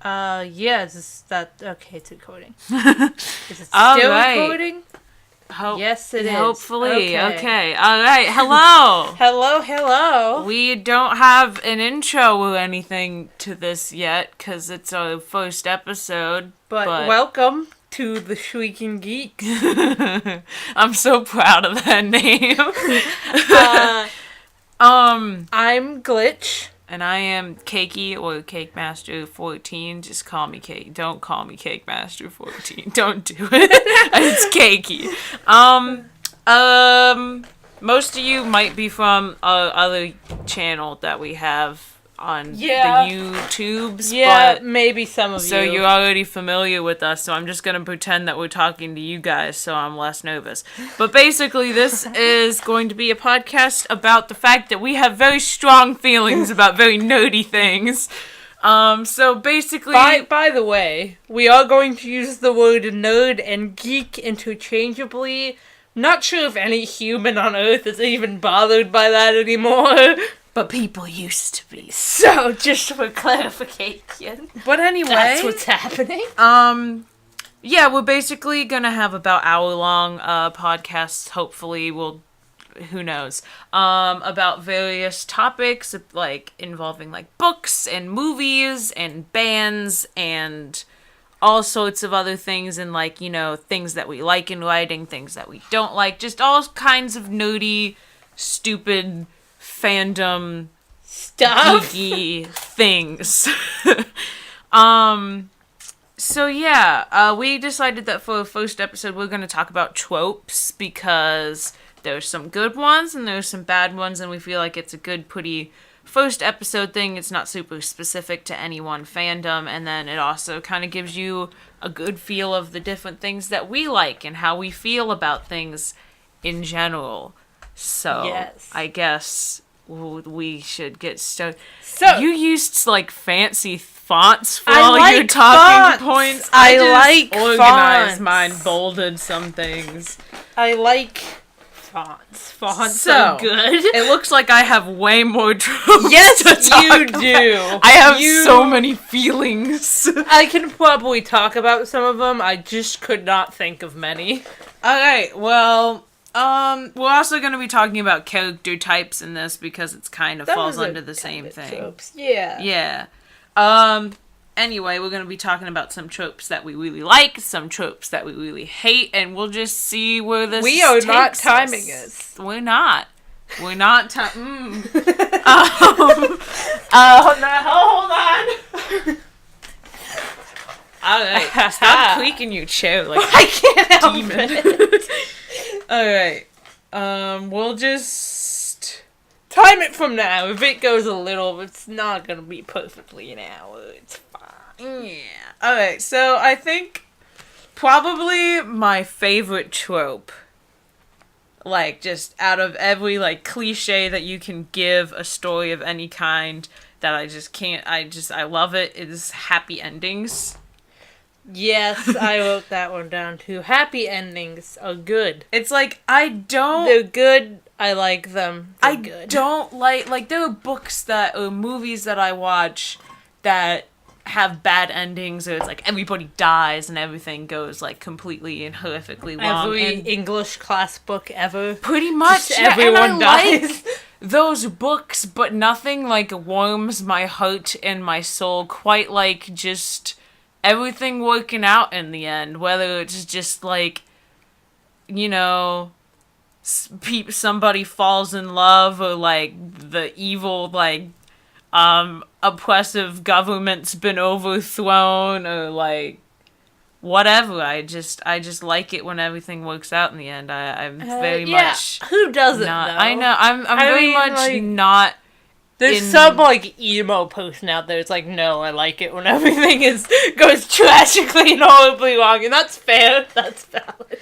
Yeah, okay, it's recording. Is it still recording? Yes, it is. Hopefully. Okay. All right. Hello. Hello. We don't have an intro or anything to this yet because it's our first episode. But welcome to the Shrieking Geeks. I'm so proud of that name. I'm Glitch. And I am Cakey or Cake Master 14. Just call me Cake. Don't call me Cake Master 14. Don't do it. It's Cakey. Most of you might be from our other channel that we have on the YouTubes. Yeah, but maybe some of you. So you're already familiar with us, so I'm just going to pretend that we're talking to you guys so I'm less nervous. But basically, this is going to be a podcast about the fact that we have very strong feelings about very nerdy things. So basically... By the way, we are going to use the word nerd and geek interchangeably. Not sure if any human on Earth is even bothered by that anymore. But people used to be. So, just for clarification. But anyway... That's what's happening. Yeah, we're basically gonna have about hour-long podcasts, hopefully. Who knows? About various topics, like, involving, like, books and movies and bands and all sorts of other things and, like, you know, things that we like in writing, things that we don't like. Just all kinds of nerdy, stupid... fandom stuff, geeky things. So yeah, we decided that for the first episode we're going to talk about tropes because there's some good ones and there's some bad ones, and we feel like it's a good, pretty first episode thing. It's not super specific to any one fandom, and then it also kind of gives you a good feel of the different things that we like and how we feel about things in general. So, yes. I guess we should get started. So, you used, like, fancy fonts for all your talking points. I like organized fonts. Mine, bolded some things. I like fonts. Fonts are good. It looks like I have way more tropes. Yes, you do. I have so many feelings. I can probably talk about some of them. I just could not think of many. Alright, well... we're also going to be talking about character types in this because it's kind of falls under the same thing. Tropes. Yeah. Yeah. Anyway, we're going to be talking about some tropes that we really like, some tropes that we really hate, and we'll just see where this We are not takes timing us. us. We're not. We're not hold on. Alright, stop creaking your chair like I can't help it. Alright, we'll just... time it from now. If it goes a little, it's not gonna be perfectly an hour. It's fine. Yeah. Alright, so I think probably my favorite trope, like, just out of every, like, cliche that you can give a story of any kind that I just can't, I love it, is happy endings. Yes, I wrote that one down too. Happy endings are good. It's like, they're good, I like them. They're good. Don't like, there are books or movies that I watch that have bad endings, or it's like everybody dies and everything goes, like, completely and horrifically wrong. Every English class book ever. Pretty much, just everyone dies. Like those books, but nothing, like, warms my heart and my soul quite like just... everything working out in the end, whether it's just, like, you know, somebody falls in love, or, like, the evil, like, oppressive government's been overthrown, or, like, whatever. I just like it when everything works out in the end. I'm very much... who doesn't, not, though? I know, I'm very much, like, not... There's some, like, emo person out there. It's like, no, I like it when everything goes tragically and horribly wrong, and that's fair. That's valid.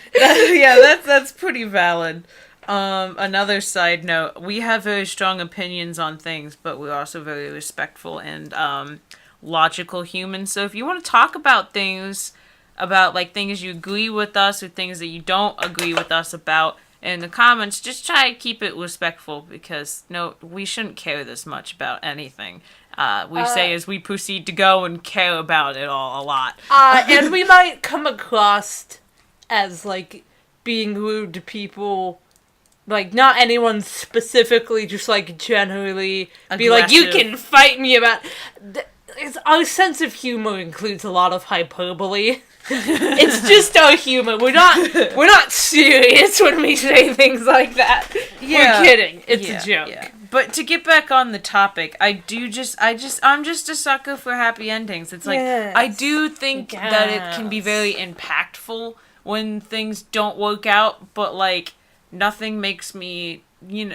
That's pretty valid. Another side note, we have very strong opinions on things, but we're also very respectful and logical humans. So if you want to talk about things, like, things you agree with us or things that you don't agree with us about, in the comments, just try to keep it respectful, because we shouldn't care this much about anything. We say as we proceed to go and care about it all a lot. And we might come across as, like, being rude to people. Like, not anyone specifically, just, like, generally be like, you can fight me about... Our sense of humor includes a lot of hyperbole. It's just our humor. We're not serious when we say things like that. Yeah. We're kidding. It's a joke. Yeah. But to get back on the topic, I'm just a sucker for happy endings. It's like, I do think that it can be very impactful when things don't work out, but, like, nothing makes me,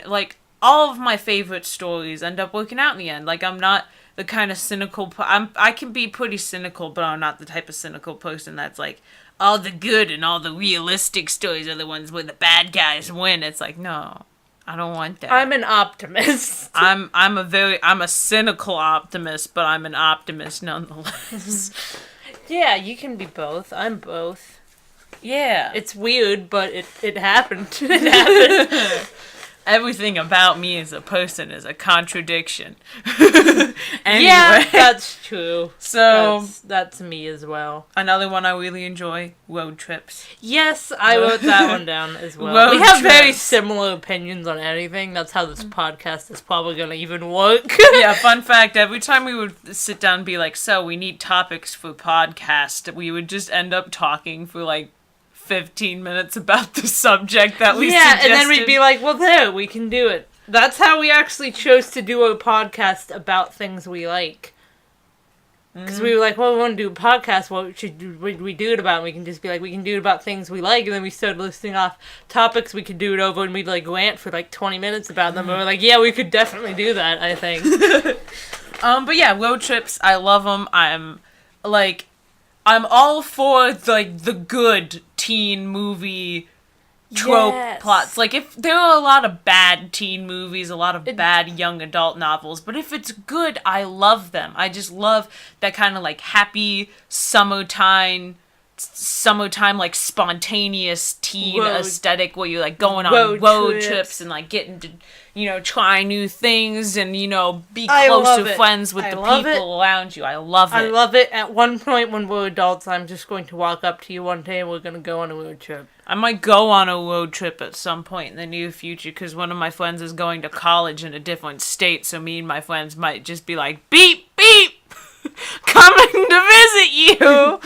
like, all of my favorite stories end up working out in the end. Like, I'm not the kind of cynical, I can be pretty cynical, but I'm not the type of cynical person that's like, all the good and all the realistic stories are the ones where the bad guys win. It's like, no, I don't want that. I'm an optimist. I'm a cynical optimist, but I'm an optimist nonetheless. Yeah, you can be both. I'm both. Yeah. It's weird, but it happened. It happened. Everything about me as a person is a contradiction. Anyway. Yeah, that's true. So that's me as well. Another one I really enjoy, road trips. Yes, I wrote that one down as well. We have very similar opinions on anything. That's how this podcast is probably going to even work. Yeah, fun fact, every time we would sit down and be like, so we need topics for podcast, we would just end up talking for like 15 minutes about the subject that we suggested. And then we'd be like, well, there, we can do it. That's how we actually chose to do a podcast about things we like. Because we were like, well, we want to do a podcast, what should we do it about? And we can just be like, we can do it about things we like. And then we started listing off topics we could do it over, and we'd like rant for like 20 minutes about them. And we're like, yeah, we could definitely do that, I think. But yeah, road trips, I love them. I'm all for, like, the good teen movie trope plots. Like, if there are a lot of bad teen movies, a lot of bad young adult novels, but if it's good, I love them. I just love that kind of, like, happy summertime, like, spontaneous teen aesthetic where you're, like, going on road trips and, like, getting to, try new things and, be closer friends with the people around you. I love it. I love it. At one point when we're adults, I'm just going to walk up to you one day and we're going to go on a road trip. I might go on a road trip at some point in the near future because one of my friends is going to college in a different state, so me and my friends might just be like, beep, beep, coming to visit you.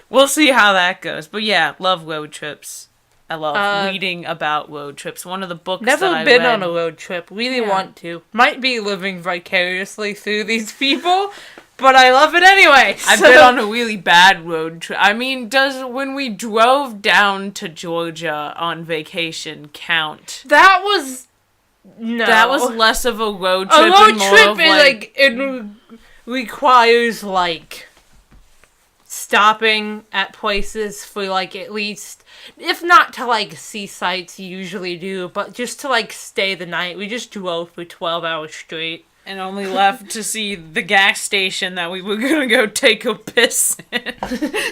We'll see how that goes. But yeah, love road trips. I love reading about road trips. One of the books that I read... Never been on a road trip. Really want to. Might be living vicariously through these people, but I love it anyway. I've been on a really bad road trip. I mean, when we drove down to Georgia on vacation count? That was... No. That was less of a road trip. A road trip is it requires, like, stopping at places for, like, at least... If not to, like, see sights, you usually do, but just to, like, stay the night. We just drove for 12 hours straight. And only left to see the gas station that we were gonna go take a piss in.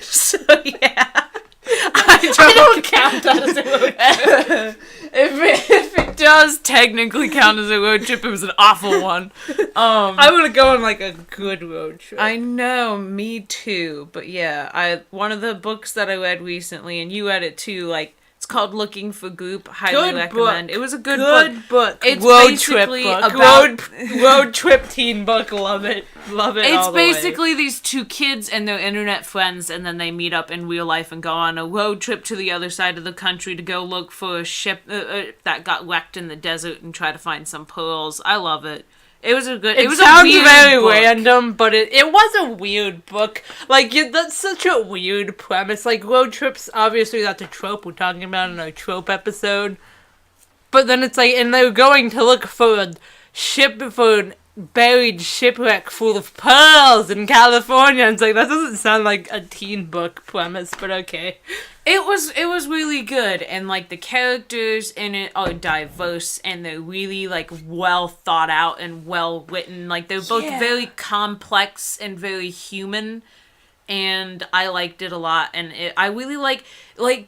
So, yeah. I don't count that as a road trip. If it does technically count as a road trip, it was an awful one. I want to go on, like, a good road trip. I know, me too. But yeah, one of the books that I read recently, and you read it too, like, it's called Looking for Goop. Highly recommend. It was a good book. It's road trip book. Road trip teen book. Love it. Love it. It's basically these two kids and their internet friends, and then they meet up in real life and go on a road trip to the other side of the country to go look for a ship that got wrecked in the desert and try to find some pearls. I love it. It was a good. It was sounds a weird very book. Random, but it was a weird book. Like, that's such a weird premise. Like, road trips, obviously that's a trope we're talking about in our trope episode. But then it's like, and they're going to look for a buried shipwreck full of pearls in California. And it's like, that doesn't sound like a teen book premise, but okay. It was really good, and, like, the characters in it are diverse, and they're really, like, well thought out and well written. Like, they're both very complex and very human, and I liked it a lot. And I really like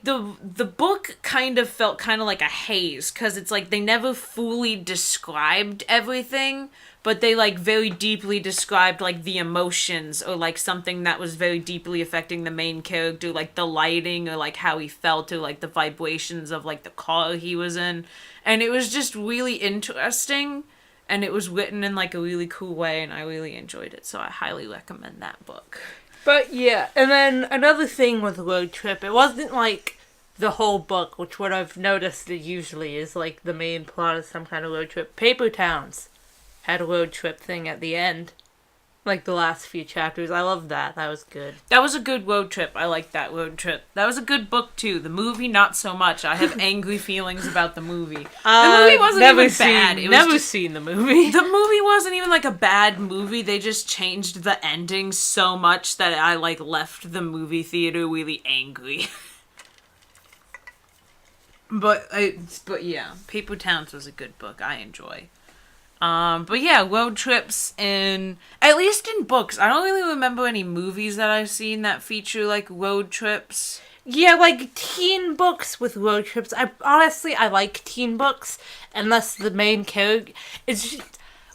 the book kind of felt kind of like a haze, because it's like they never fully described everything, but they, like, very deeply described, like, the emotions or, like, something that was very deeply affecting the main character, like the lighting or, like, how he felt or, like, the vibrations of, like, the car he was in. And it was just really interesting, and it was written in, like, a really cool way, and I really enjoyed it, so I highly recommend that book. But, yeah, and then another thing with Road Trip, it wasn't, like, the whole book, which what I've noticed it usually is, like, the main plot of some kind of road trip. Paper Towns had a road trip thing at the end. Like, the last few chapters. I loved that. That was good. That was a good road trip. I liked that road trip. That was a good book, too. The movie, not so much. I have angry feelings about the movie. The movie wasn't even bad. Never seen the movie. The movie wasn't even, like, a bad movie. They just changed the ending so much that I, like, left the movie theater really angry. But yeah, Paper Towns was a good book. I enjoy. But yeah, road trips at least in books. I don't really remember any movies that I've seen that feature, like, road trips. Yeah, like, teen books with road trips. I like teen books, unless the main character...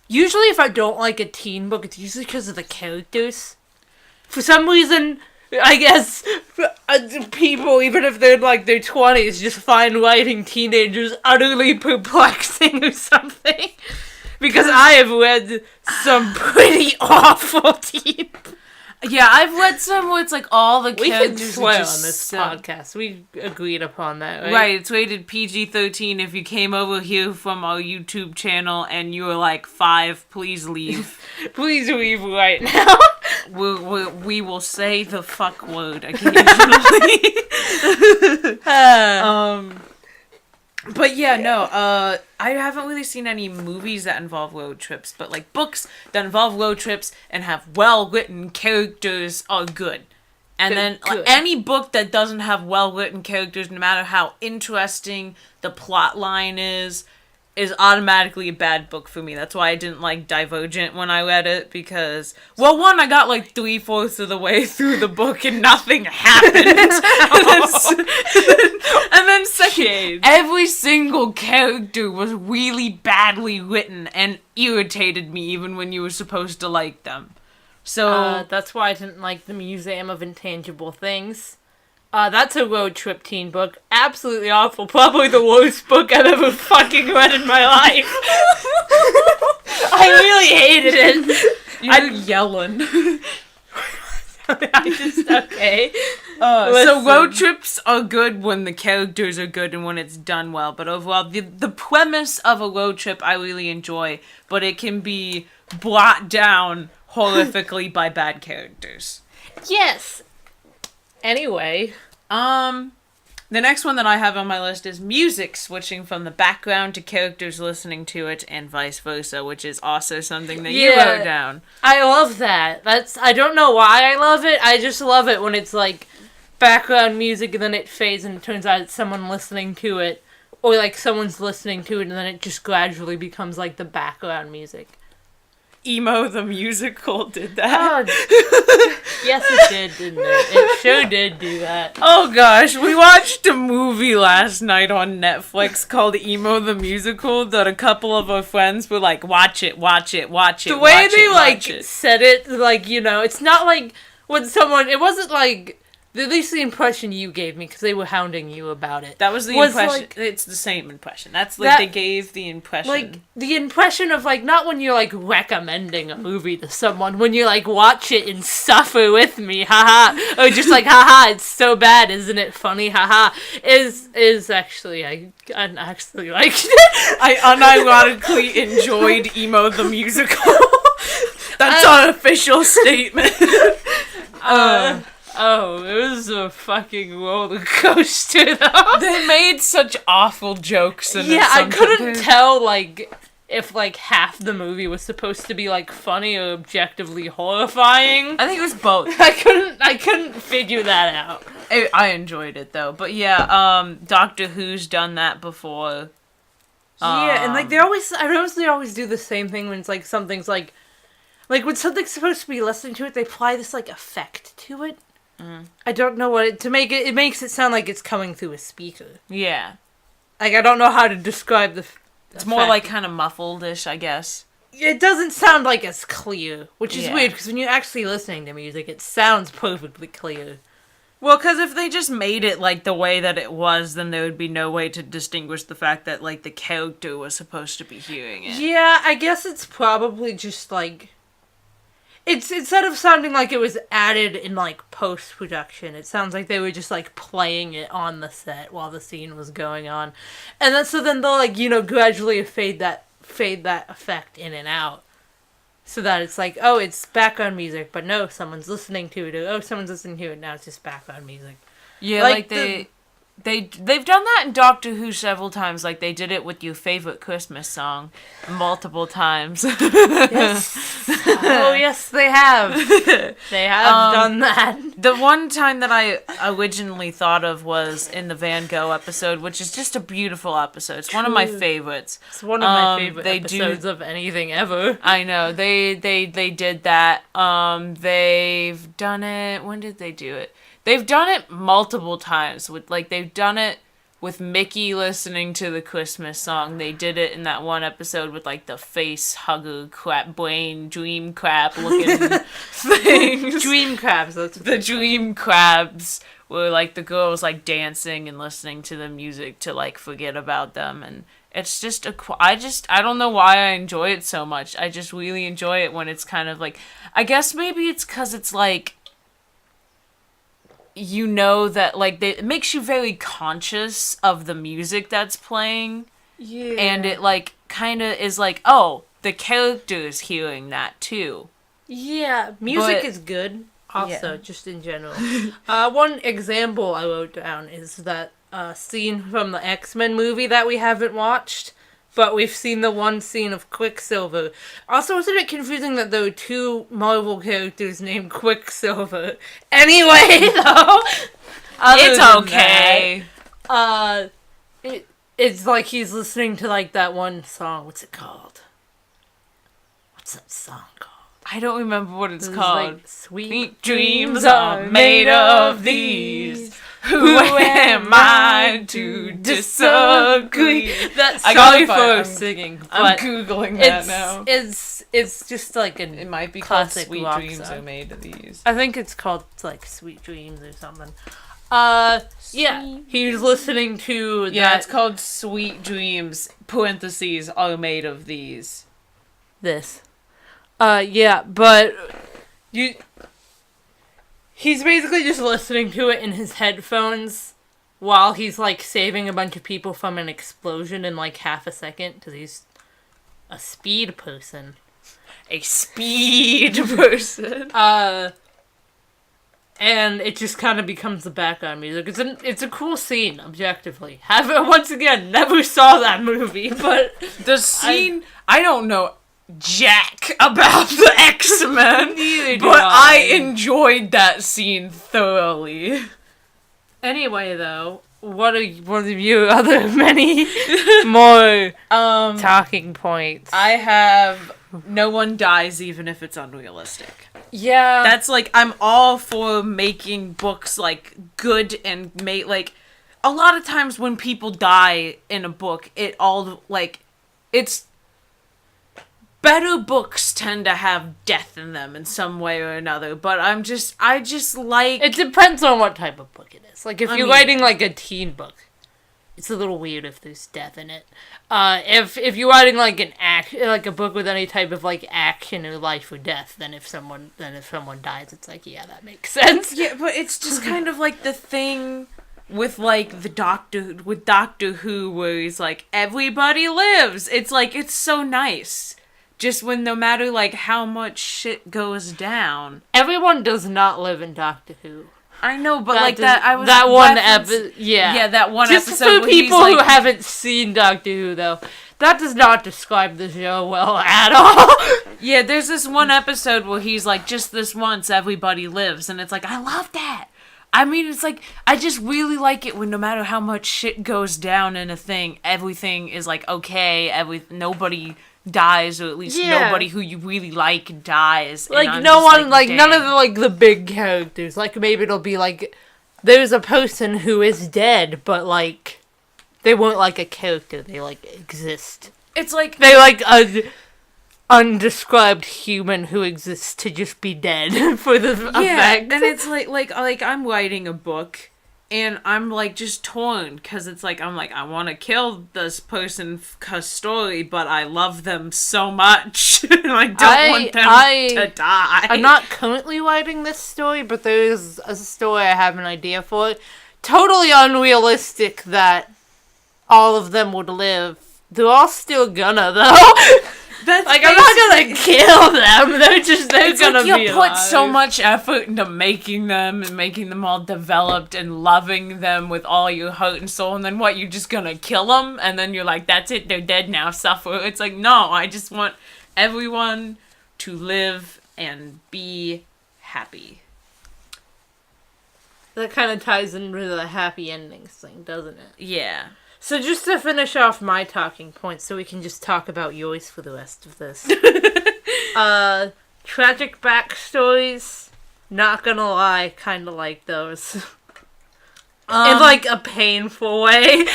Usually if I don't like a teen book, it's usually because of the characters. For some reason, I guess, people, even if they're in, like, their 20s, just find writing teenagers utterly perplexing or something. Because I have read some pretty awful teen. Yeah, I've read some where it's like all the characters. We can swear on this podcast. We agreed upon that, right? Right, it's rated PG-13. If you came over here from our YouTube channel and you were like 5, please leave. Please leave right now. We will say the fuck word occasionally. But yeah, no, I haven't really seen any movies that involve road trips, but, like, books that involve road trips and have well-written characters are good. And then like, any book that doesn't have well-written characters, no matter how interesting the plot line is automatically a bad book for me. That's why I didn't like Divergent when I read it, because, well, one, I got like 3/4 of the way through the book and nothing happened. And then second, every single character was really badly written and irritated me even when you were supposed to like them. So that's why I didn't like The Museum of Intangible Things. That's a road trip teen book. Absolutely awful. Probably the worst book I've ever fucking read in my life. I really hated it. You're yelling. Okay. So road trips are good when the characters are good and when it's done well. But overall, the premise of a road trip I really enjoy, but it can be brought down horrifically by bad characters. Yes. Anyway, the next one that I have on my list is music, switching from the background to characters listening to it and vice versa, which is also something that you wrote down. I love that. I don't know why I love it. I just love it when it's like background music and then it fades and it turns out it's someone listening to it, or like someone's listening to it and then it just gradually becomes like the background music. Emo the Musical did that. Oh, yes, it did, didn't it? It sure did do that. Oh gosh, we watched a movie last night on Netflix called Emo the Musical that a couple of our friends were like, watch it. The way they said it, like, you know, it's not like when someone, it wasn't like, at least the impression you gave me, because they were hounding you about it. That was the impression. Like, it's the same impression. That's like they gave the impression. Like, the impression of, like, not when you're, like, recommending a movie to someone, when you like, watch it and suffer with me, haha. Or just like, haha, it's so bad, isn't it funny, haha. Is actually, I actually liked it. I unironically enjoyed Emo the Musical. That's an official statement. Oh, it was a fucking roller coaster, though. They made such awful jokes in it. Yeah, I couldn't tell, like, if, like, half the movie was supposed to be, like, funny or objectively horrifying. I think it was both. I couldn't figure that out. I enjoyed it, though. But yeah, Doctor Who's done that before. Yeah, and, like, I notice they always do the same thing when it's, like, something's, like, when something's supposed to be listening to it, they apply this, like, effect to it. I don't know what it makes it sound like it's coming through a speaker. Yeah. Like, I don't know how to describe the It's more like kind of muffled-ish, I guess. it doesn't sound like as clear, which is Yeah. weird, because when you're actually listening to music, it sounds perfectly clear. Well, because if they just made it, like, the way that it was, then there would be no way to distinguish the fact that, like, the character was supposed to be hearing it. Yeah, I guess it's probably just, like... It's instead of sounding like it was added in, like, post-production, it sounds like they were just, like, playing it on the set while the scene was going on. And then, so then they'll, like, you know, gradually fade that effect in and out. So that it's like, oh, it's background music, but no, someone's listening to it, or oh, someone's listening to it, now it's just background music. Yeah, like they've done that in Doctor Who several times. Like, they did it with your favorite Christmas song multiple times. Yes. Oh, yes, they have. They have done that. The one time that I originally thought of was in the Van Gogh episode, which is just a beautiful episode. It's one of my favorites. It's one of my favorite episodes of anything ever. I know. They did that. They've done it... When did they do it? They've done it multiple times. They've done it with Mickey listening to the Christmas song. They did it in that one episode with, like, the face hugger crab brain dream crab looking things. Dream crabs. That's the dream crabs where, like, the girl was, like, dancing and listening to the music to, like, forget about them. And it's just I don't know why I enjoy it so much. I just really enjoy it when it's kind of like, I guess maybe it's because it's, like, you know that, like, it makes you very conscious of the music that's playing. Yeah. And it, like, kind of is like, oh, the character's hearing that, too. Yeah. Music is good, also, just in general. One example I wrote down is that scene from the X-Men movie that we haven't watched, but we've seen the one scene of Quicksilver. Also, isn't it confusing that there are two Marvel characters named Quicksilver? Anyway, though, It's okay. It's like he's listening to, like, that one song. What's it called? What's that song called? I don't remember what it's called. Like, Sweet Sweet dreams are made of these. Who am I to disagree? That's sorry for singing. I'm Googling that now. It's just like an It might be called classic Sweet rock Dreams song. Are Made of These. I think it's called, like, Sweet Dreams or something. Yeah, he's listening to Yeah, that, it's called Sweet Dreams, parentheses, are made of these. this. Yeah, but he's basically just listening to it in his headphones while he's, like, saving a bunch of people from an explosion in, like, half a second, because he's a speed person. A speed person. And it just kind of becomes the background music. It's a cool scene, objectively. Once again, never saw that movie, but The scene, I don't know jack about the X-Men, Neither do but I I. enjoyed that scene thoroughly. Anyway, though, what are your other many more talking points? I have no one dies even if it's unrealistic. Yeah. That's, like, I'm all for making books, like, good and like, a lot of times when people die in a book, it's better books tend to have death in them in some way or another, but I just like... It depends on what type of book it is. Like, if you're writing, like, a teen book, it's a little weird if there's death in it. If you're writing, like, a book with any type of, like, action or life or death, then if someone dies, it's like, yeah, that makes sense. Yeah, but it's just kind of like the thing with, like, Doctor Who, where he's like, everybody lives. It's like, it's so nice. Just when no matter, like, how much shit goes down. Everyone does not live in Doctor Who. I know, but that one episode. Yeah, that one just episode. Just for where he's people like, who haven't seen Doctor Who, though, that does not describe the show well at all. Yeah, there's this one episode where he's like, just this once, everybody lives, and it's like, I love that. I mean, it's like, I just really like it when no matter how much shit goes down in a thing, everything is like, okay, nobody dies, or at least nobody who you really like dies. Like, no one, like, none of the, like, the big characters. Like, maybe it'll be, like, there's a person who is dead, but, like, they weren't, like, a character. They, like, exist. It's like... They, like, undescribed human who exists to just be dead for the effect. And it's like I'm writing a book, and I'm like just torn because it's like I'm like I want to kill this person cause story, but I love them so much, and I don't want them to die. I'm not currently writing this story, but there is a story I have an idea for. Totally unrealistic that all of them would live. They're all still gonna though. That's like I'm not gonna kill them. They're gonna be you put so much effort into making them and making them all developed and loving them with all your heart and soul, and then what? You're just gonna kill them, and then you're like, that's it. They're dead now. Suffer. It's like no. I just want everyone to live and be happy. That kind of ties into the happy endings thing, doesn't it? Yeah. So just to finish off my talking points, so we can just talk about yours for the rest of this. Tragic backstories, not gonna lie, kind of like those. In like a painful way.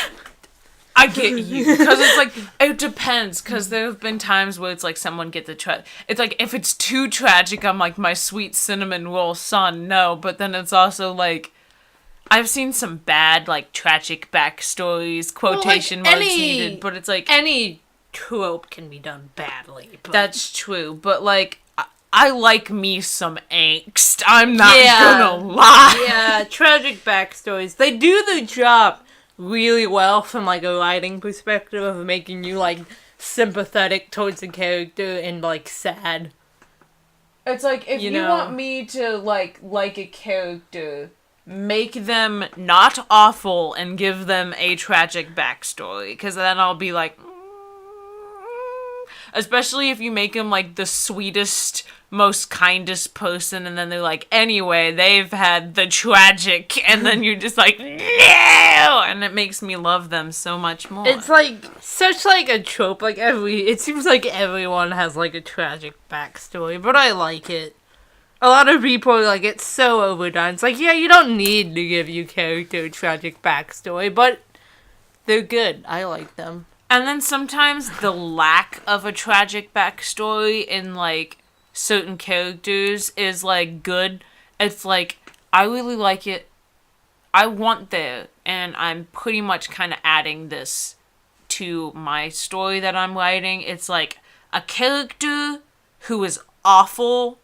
I get you, because it's like, it depends, because there have been times where it's like someone gets it's like, if it's too tragic, I'm like, my sweet cinnamon roll son, no, but then it's also like, I've seen some bad, like, tragic backstories, quotation marks needed, but it's like... Any trope can be done badly. But... That's true, but, like, I like me some angst. I'm not gonna lie. Yeah, tragic backstories. They do their job really well from, like, a writing perspective of making you, like, sympathetic towards the character and, like, sad. It's like, if you want me to, like a character... Make them not awful and give them a tragic backstory, because then I'll be like, especially if you make them like the sweetest, most kindest person, and then they're like, anyway, they've had the tragic, and then you're just like, no, and it makes me love them so much more. It's like such like a trope. Like it seems like everyone has like a tragic backstory, but I like it. A lot of people are like, it's so overdone. It's like, yeah, you don't need to give your character a tragic backstory, but they're good. I like them. And then sometimes the lack of a tragic backstory in, like, certain characters is, like, good. It's like, I really like it. I want there. And I'm pretty much kind of adding this to my story that I'm writing. It's like a character who is awful,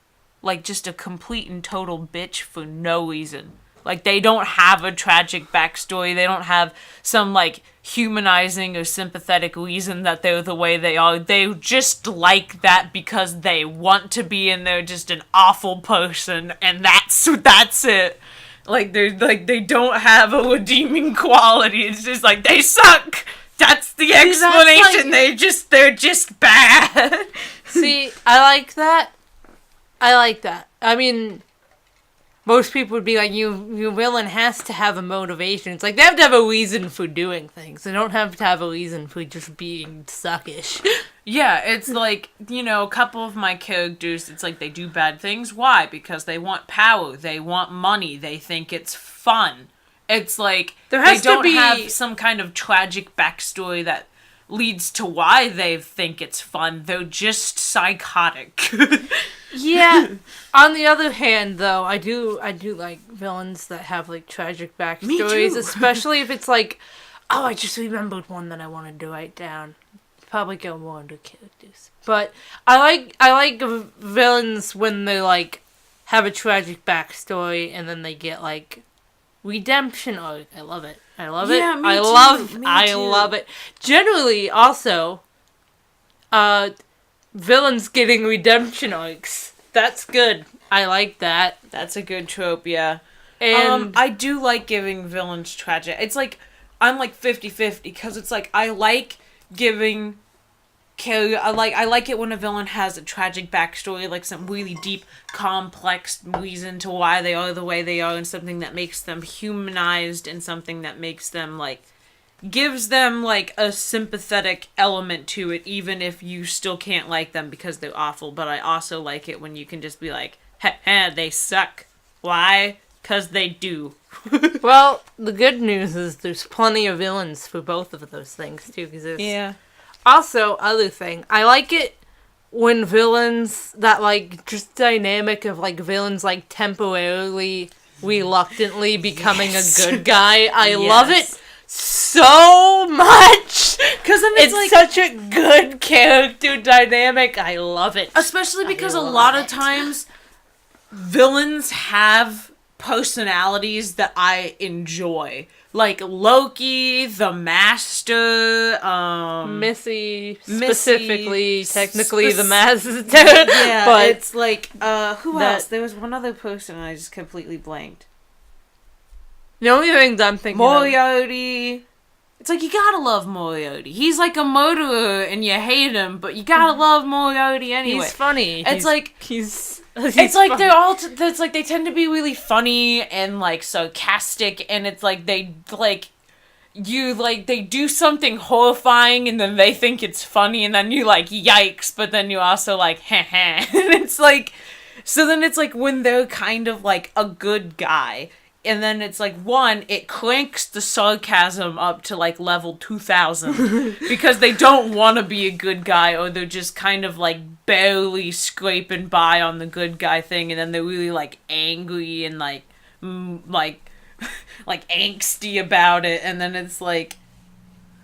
like, just a complete and total bitch for no reason. Like, they don't have a tragic backstory. They don't have some, like, humanizing or sympathetic reason that they're the way they are. They just like that because they want to be, and they're just an awful person, and that's it. Like, they don't have a redeeming quality. It's just like, they suck! That's the explanation! Like, they're just bad! See, I like that. I mean, most people would be like, your villain has to have a motivation. It's like, they have to have a reason for doing things. They don't have to have a reason for just being suckish. Yeah, it's like, a couple of my characters, it's like they do bad things. Why? Because they want power. They want money. They think it's fun. It's like, they don't have some kind of tragic backstory that leads to why they think it's fun. They're just psychotic. Yeah. On the other hand, though, I do like villains that have like tragic backstories, especially if it's like, oh, I just remembered one that I wanted to write down. Probably go more into characters, but I like villains when they like have a tragic backstory and then they get like redemption arc. I love it. I love it. Yeah, me too. I love it. Generally, also, villains getting redemption arcs. That's good. I like that. That's a good trope, yeah. And I do like giving villains tragic. It's like, I'm like 50-50, because it's like, I like giving... I like it when a villain has a tragic backstory, like some really deep, complex reason to why they are the way they are, and something that makes them humanized, and something that makes them, like, gives them, like, a sympathetic element to it, even if you still can't like them because they're awful. But I also like it when you can just be like, heh, they suck. Why? 'Cause they do. Well, the good news is there's plenty of villains for both of those things, too. Yeah. Also, other thing, I like it when villains, that, like, just dynamic of, like, villains, like, temporarily, reluctantly becoming a good guy. I love it so much! Because then it's like, such a good character dynamic. I love it. Especially because a lot of times, villains have personalities that I enjoy. Like Loki, the Master, Missy, specifically, technically the Master. Yeah, but it's like, who else? There was one other person and I just completely blanked. The only things I'm thinking Moriarty. It's like, you gotta love Moriarty. He's like a murderer and you hate him, but you gotta love Moriarty anyway. He's funny. It's it's like funny. They're all it's like they tend to be really funny and like sarcastic, and it's like they they do something horrifying and then they think it's funny and then you like yikes, but then you also like heh heh. And it's like, so then it's like when they're kind of like a good guy. And then it's like, one, it cranks the sarcasm up to like level 2000 because they don't want to be a good guy, or they're just kind of like barely scraping by on the good guy thing, and then they're really like angry and like angsty about it, and then it's like,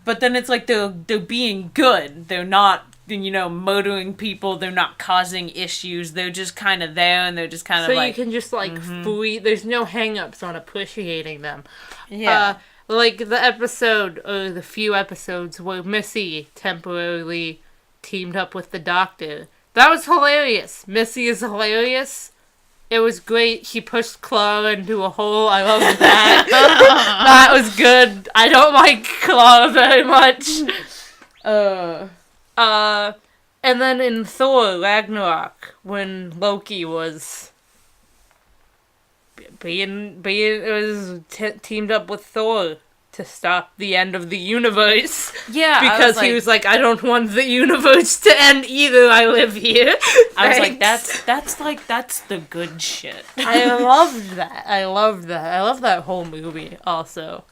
but then it's like they're being good. They're not, murdering people. They're not causing issues. They're just kind of there, and they're just kind of like... So you can just, like, there's no hang-ups on appreciating them. Yeah. Like, the episode, or the few episodes where Missy temporarily teamed up with the Doctor. That was hilarious. Missy is hilarious. It was great. She pushed Clara into a hole. I love that. That was good. I don't like Clara very much. And then in Thor Ragnarok, when Loki was teamed up with Thor to stop the end of the universe. Yeah, because he was like, I don't want the universe to end either. I live here. I was like, that's the good shit. I loved that. I love that whole movie. Also.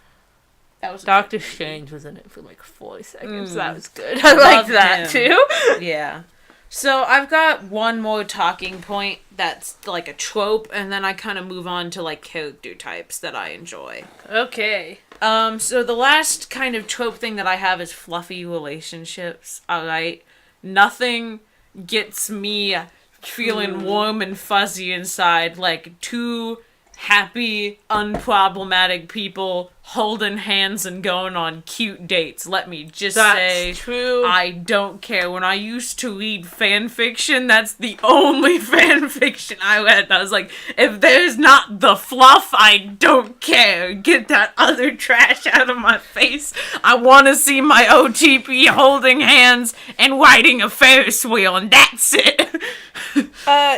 That was Doctor Strange was in it for like 4 seconds. That was good. I liked that too. Yeah. So I've got one more talking point that's like a trope, and then I kind of move on to like character types that I enjoy. Okay. So the last kind of trope thing that I have is fluffy relationships. Alright? Nothing gets me feeling warm and fuzzy inside like two happy, unproblematic people holding hands and going on cute dates. Let me just say, true. I don't care. When I used to read fan fiction, that's the only fan fiction I read. I was like, if there's not the fluff, I don't care. Get that other trash out of my face. I want to see my OTP holding hands and riding a Ferris wheel, and that's it.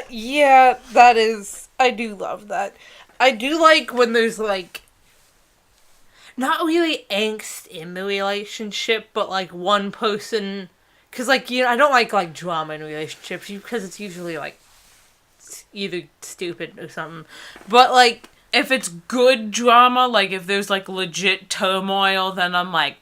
Yeah, that is... I do love that. I do like when there's, like, not really angst in the relationship, but, like, one person... Because, like, I don't like, drama in relationships, because it's usually, like, either stupid or something. But, like... If it's good drama, like, if there's, like, legit turmoil, then I'm like,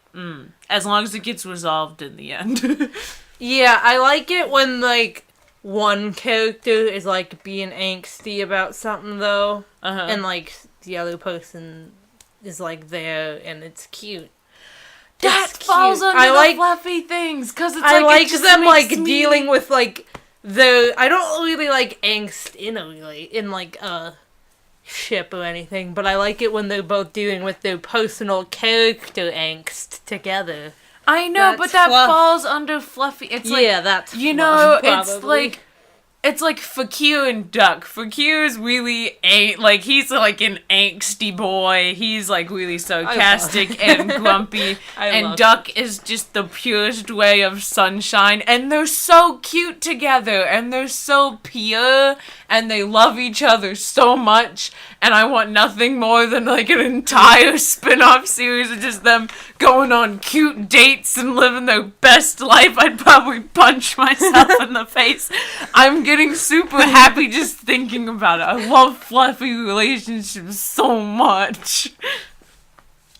as long as it gets resolved in the end. Yeah, I like it when, like... one character is, like, being angsty about something, though. And, like, the other person is, like, there, and it's cute. That falls under the fluffy things, because it's, I like, like them, like, dealing with, like, I don't really like angst in a ship or anything, but I like it when they're both dealing with their personal character angst together. I know, but that falls under fluffy. It's like, yeah, that's it's like Fakir and Duck. Fakir is really he's like an angsty boy. He's like really sarcastic and grumpy. And Duck is just the purest ray of sunshine. And they're so cute together. And they're so pure. And they love each other so much. And I want nothing more than like an entire spin-off series of just them going on cute dates and living their best life. I'd probably punch myself in the face. I'm getting super happy just thinking about it. I love fluffy relationships so much.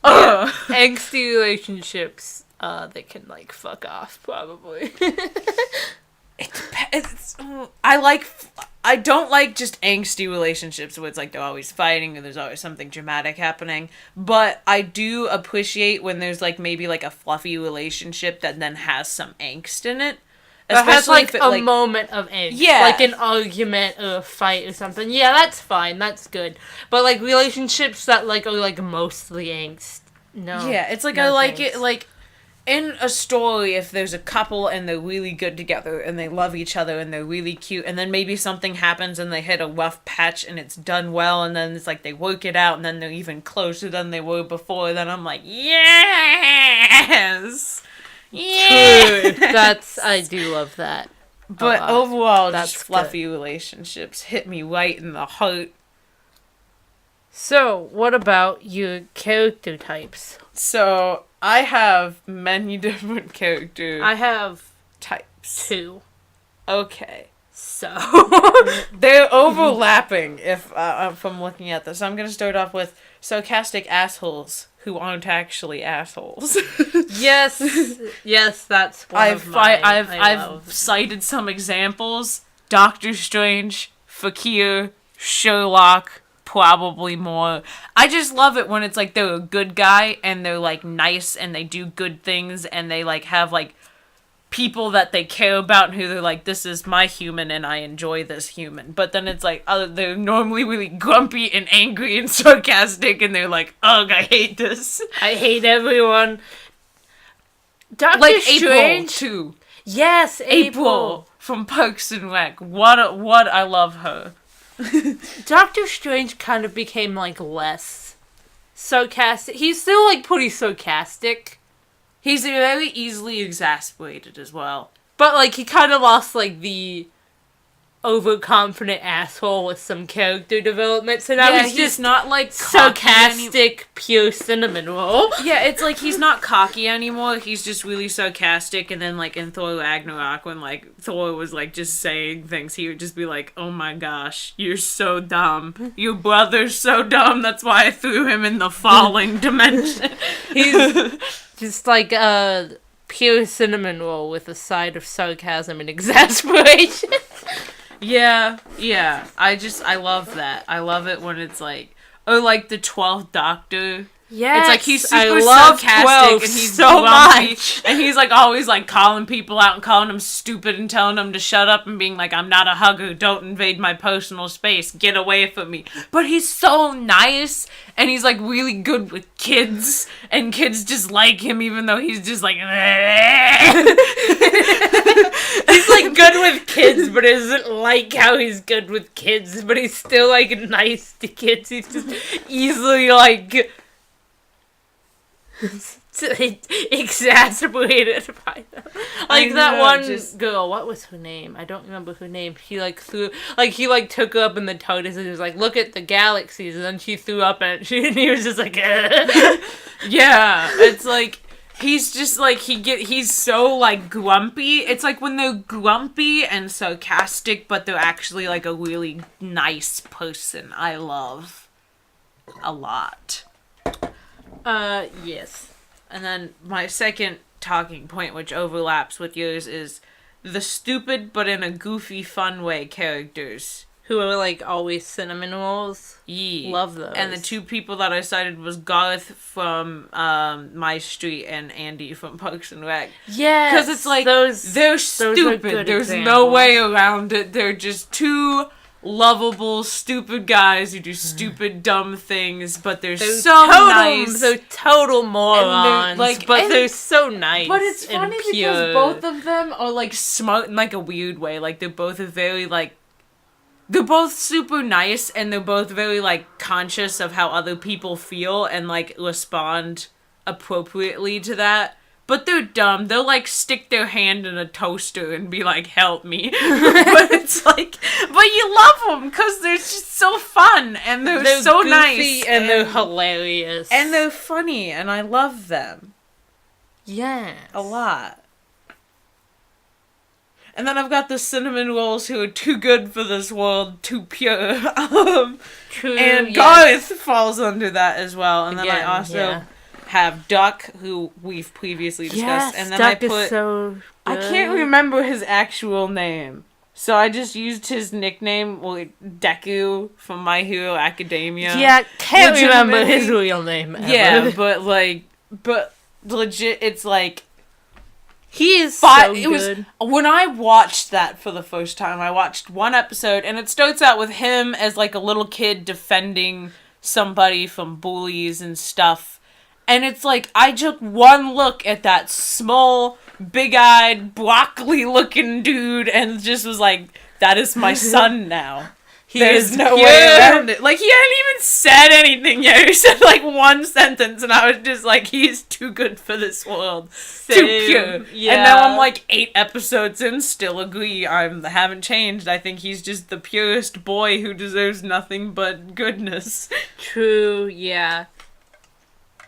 Yeah, angsty relationships, they can, like, fuck off, probably. I don't like just angsty relationships where it's like they're always fighting or there's always something dramatic happening. But I do appreciate when there's like maybe like a fluffy relationship that then has some angst in it. It has like a moment of angst. Yeah. Like an argument or a fight or something. Yeah, that's fine. That's good. But like relationships that like are like mostly angst. No. Yeah, it's like I like it like in a story, if there's a couple and they're really good together and they love each other and they're really cute, and then maybe something happens and they hit a rough patch and it's done well, and then it's like they work it out and then they're even closer than they were before, then I'm like, yes! Yes! True. I do love that. But overall, just fluffy relationships hit me right in the heart. So, what about your character types? So, I have many different character I have types. 2. Okay. So. They're overlapping if I'm looking at this. I'm going to start off with sarcastic assholes who aren't actually assholes. Yes. Yes, that's one of mine. I've cited some examples. Doctor Strange, Fakir, Sherlock, probably more. I just love it when it's like they're a good guy and they're like nice and they do good things and they like have like people that they care about and who they're like, this is my human and I enjoy this human. But then it's like they're normally really grumpy and angry and sarcastic and they're like, ugh, I hate this. I hate everyone. Doctor like Strange April too. Yes, April from Parks and Rec. What I love her. Doctor Strange kind of became, like, less sarcastic. He's still, like, pretty sarcastic. He's very easily exasperated as well. But, like, he kind of lost, like, the overconfident asshole with some character development. So now he's just not, like, sarcastic, pure cinnamon roll. Yeah, it's like he's not cocky anymore. He's just really sarcastic. And then, like, in Thor Ragnarok, when, like, Thor was, like, just saying things, he would just be like, oh my gosh, you're so dumb. Your brother's so dumb. That's why I threw him in the falling dimension. He's just like a pure cinnamon roll with a side of sarcasm and exasperation. Yeah. I love that. I love it when it's like, like the 12th Doctor. Yeah, it's like he's super sarcastic and he's so much, and he's like always like calling people out and calling them stupid and telling them to shut up and being like, I'm not a hugger, don't invade my personal space, get away from me. But he's so nice and he's like really good with kids and kids just like him even though he's just like he's like good with kids but isn't like how he's good with kids, but he's still like nice to kids. He's just easily like exasperated by them. Like that one girl, what was her name? I don't remember her name. He took her up in the TARDIS and was like, look at the galaxies, and then she threw up and he was just like yeah, it's like he's just like he's so like grumpy. It's like when they're grumpy and sarcastic but they're actually like a really nice person. I love a lot. Yes. And then my second talking point, which overlaps with yours, is the stupid but in a goofy, fun way characters. Who are, like, always cinnamon rolls. Yeah. Love those. And the 2 people that I cited was Garth from My Street and Andy from Parks and Rec. Yeah. Because it's like, they're stupid. There's no way around it. They're just 2 lovable, stupid guys who do stupid, dumb things, but they're so nice. They're total morons, they're so nice. But it's funny because both of them are, like, smart in, like, a weird way. Like, they're both very, like, they're both super nice, and they're both very, like, conscious of how other people feel and, like, respond appropriately to that. But they're dumb. They'll, like, stick their hand in a toaster and be like, help me. But it's like, but you love them because they're just so fun and they're so nice. And they're hilarious. And they're funny and I love them. Yeah. A lot. And then I've got the cinnamon rolls who are too good for this world, too pure. True, and Garth falls under that as well. And then I also... Yeah. have Duck, who we've previously discussed, and then Duck I put is so I can't remember his actual name. So I just used his nickname, Deku from My Hero Academia. Yeah, can't remember his real name ever. Yeah, but legit, it's like... He is so good. When I watched that for the first time, I watched one episode, and it starts out with him as, like, a little kid defending somebody from bullies and stuff. And it's like, I took one look at that small, big-eyed, broccoli-looking dude and just was like, that is my son now. There's no way around it. Like, he hadn't even said anything yet. He said, like, one sentence, and I was just like, he's too good for this world. Same. Too pure. Yeah. And now I'm, like, 8 episodes in, still agree. I haven't changed. I think he's just the purest boy who deserves nothing but goodness. True, yeah.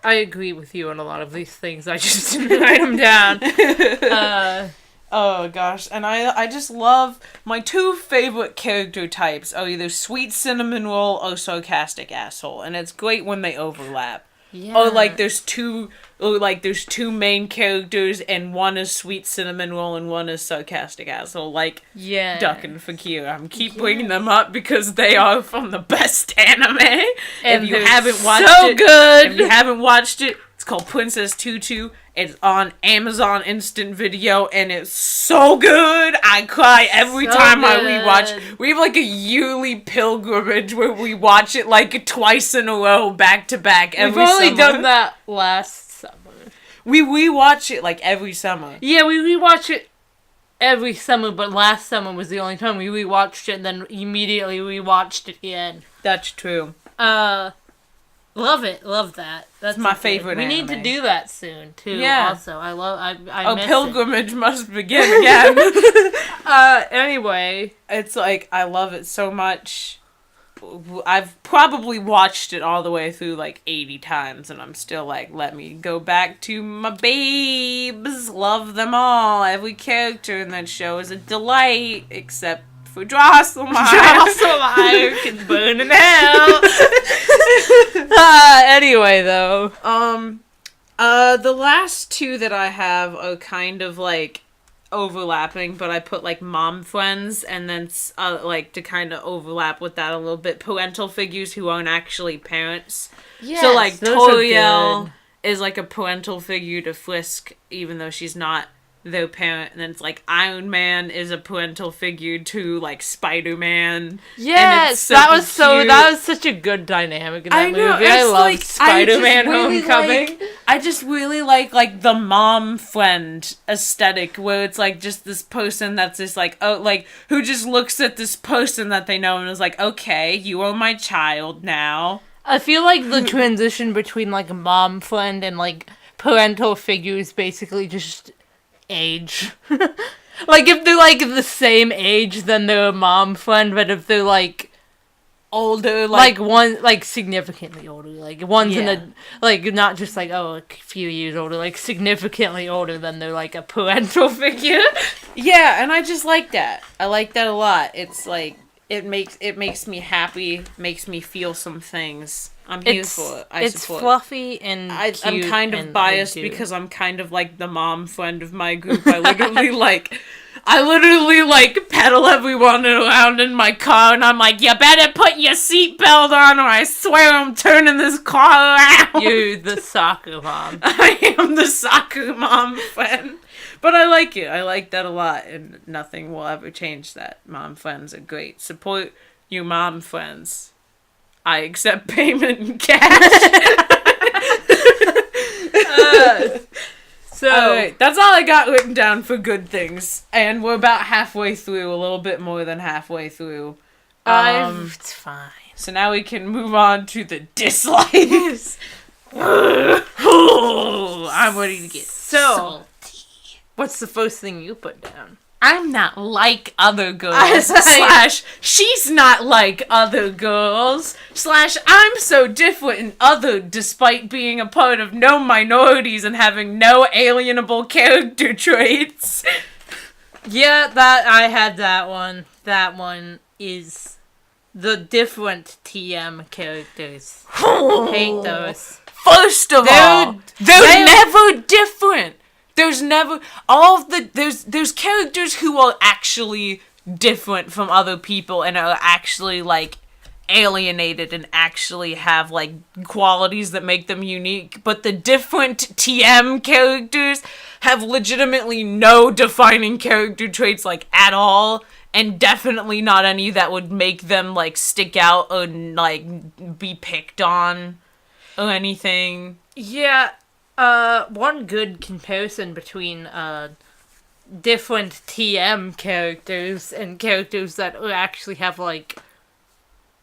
I agree with you on a lot of these things. I just didn't write them down. Oh gosh, and I just love my 2 favorite character types are either sweet cinnamon roll or sarcastic asshole, and it's great when they overlap. Yeah. Or there's two main characters and one is sweet cinnamon roll and one is sarcastic asshole, Duck and Fakir. I'm bringing them up because they are from the best anime. And if you haven't watched it, good. If you haven't watched it, it's called Princess Tutu. It's on Amazon Instant Video, and it's so good. I cry every time I rewatch. We have a yearly pilgrimage where we watch it twice in a row, back to back. We've only done that last summer. We rewatch it every summer. Yeah, we rewatch it every summer, but last summer was the only time we rewatched it, and then immediately rewatched it again. That's true. Love it. Love that. That's my favorite We anime. need to do that soon, too. Yeah. Also, I miss pilgrimage must begin again. Anyway. It's I love it so much. I've probably watched it all the way through 80 times, and I'm still let me go back to my babes. Love them all. Every character in that show is a delight, except for Drosselmeyer. Drosselmeyer can burn in hell. Anyway, though. The last 2 that I have are kind of overlapping, but I put mom friends, and then to kind of overlap with that a little bit, parental figures who aren't actually parents. Yes, so those Toriel is a parental figure to Frisk, even though she's not their parent, and then it's Iron Man is a parental figure to Spider-Man. Yes, that was such a good dynamic in that movie. I love Spider-Man Homecoming. I just really like the mom friend aesthetic, where it's just this person that's just who just looks at this person that they know and is okay, you are my child now. I feel the transition between a mom friend and parental figures basically just age. If they're the same age, then they're a mom friend, but if they're older, one significantly older, one's in a not just a few years older, significantly older, than they're a parental figure. Yeah, and I just like that. I like that a lot. It's it makes me happy, makes me feel some things. I'm here for it. It's fluffy and cute. I'm kind of biased because I'm kind of the mom friend of my group. I literally pedal everyone around in my car, and I'm you better put your seatbelt on, or I swear I'm turning this car around. You're the soccer mom. I am the soccer mom friend. But I like it. I like that a lot, and nothing will ever change that. Mom friends are great. Support your mom friends. I accept payment in cash. Alright, that's all I got written down for good things. And we're about halfway through, a little bit more than halfway through. It's fine. So now we can move on to the dislikes. I'm ready to get salty. What's the first thing you put down? I'm not like other girls. / she's not like other girls. / I'm so different and other despite being a part of no minorities and having no alienable character traits. Yeah, I had that one. That one is the different TM characters. Hate those. First of all, they're never different. there's characters who are actually different from other people and are actually, like, alienated and actually have, like, qualities that make them unique, but the different TM characters have legitimately no defining character traits, like, at all, and definitely not any that would make them, like, stick out or, like, be picked on or anything. Yeah, one good comparison between, different TM characters and characters that actually have, like,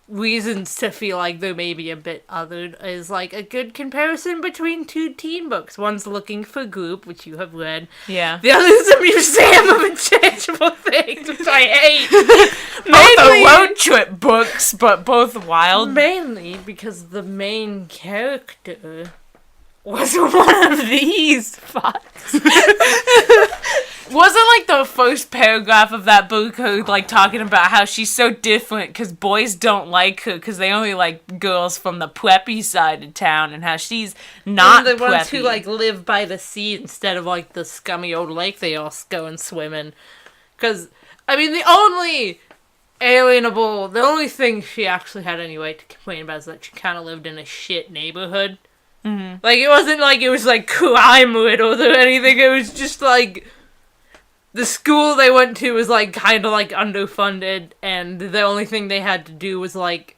reasons to feel like they're maybe a bit othered is, like, a good comparison between two teen books. One's Looking for Goop, which you have read. Yeah. The other's A Museum of Unchangeable Things, which I hate. Both are road trip books, but both wild. Mainly because the main character was one of these fucks. Wasn't, like, the first paragraph of that book her, like, talking about how she's so different because boys don't like her because they only like girls from the preppy side of town, and how she's not the preppy. ones who, like, live by the sea instead of, like, the scummy old lake they all go and swim in. Because, I mean, the only thing she actually had any right to complain about is that she kind of lived in a shit neighborhood. Mm-hmm. Like, it wasn't like it was, like, crime-riddled or anything. It was just, like, the school they went to was, like, kind of, like, underfunded, and the only thing they had to do was, like,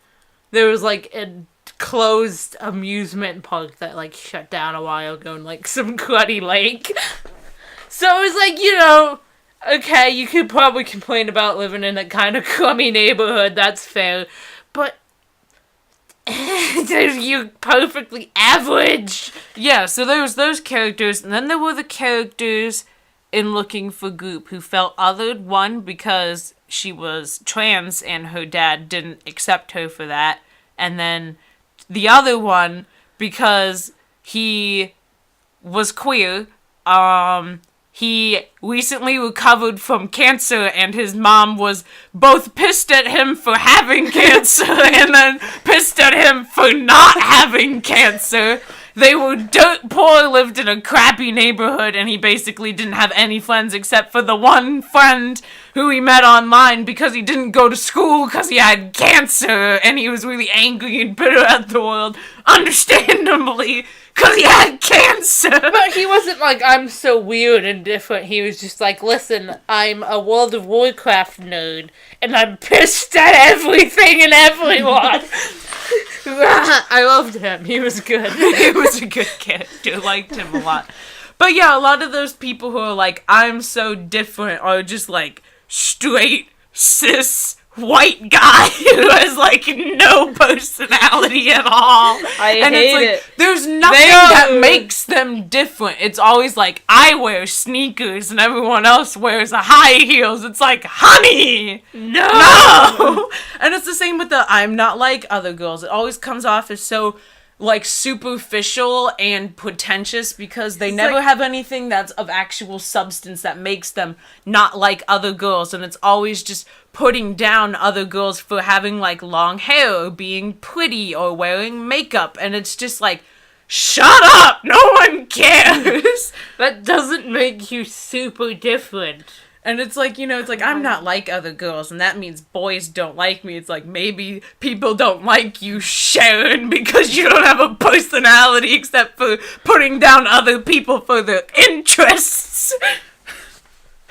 there was, like, a closed amusement park that, like, shut down a while ago in, like, some cruddy lake. So it was, like, you know, okay, you could probably complain about living in a kind of crummy neighborhood, that's fair, but you're perfectly average. Yeah, so there was those characters, and then there were the characters in Looking for Goop who felt othered, one because she was trans and her dad didn't accept her for that, and then the other one because he was queer. He recently recovered from cancer, and his mom was both pissed at him for having cancer and then pissed at him for not having cancer. They were dirt poor, lived in a crappy neighborhood, and he basically didn't have any friends except for the one friend who he met online because he didn't go to school because he had cancer, and he was really angry and bitter at the world, understandably, because he had cancer. But he wasn't like, I'm so weird and different. He was just like, listen, I'm a World of Warcraft nerd, and I'm pissed at everything and everyone. I loved him. He was good. He was a good character. Liked him a lot. But yeah, a lot of those people who are like, I'm so different, are just like straight, cis, white guy who has like no personality at all. I hate it. There's nothing that makes them different. It's always like, I wear sneakers and everyone else wears high heels. It's like, honey! No! And it's the same with the I'm not like other girls. It always comes off as so like superficial and pretentious because they never have anything that's of actual substance that makes them not like other girls, and it's always just putting down other girls for having like long hair or being pretty or wearing makeup, and it's just like, shut up, no one cares. That doesn't make you super different. And it's like, you know, it's like, I'm not like other girls, and that means boys don't like me. It's like, maybe people don't like you, Sharon, because you don't have a personality except for putting down other people for their interests.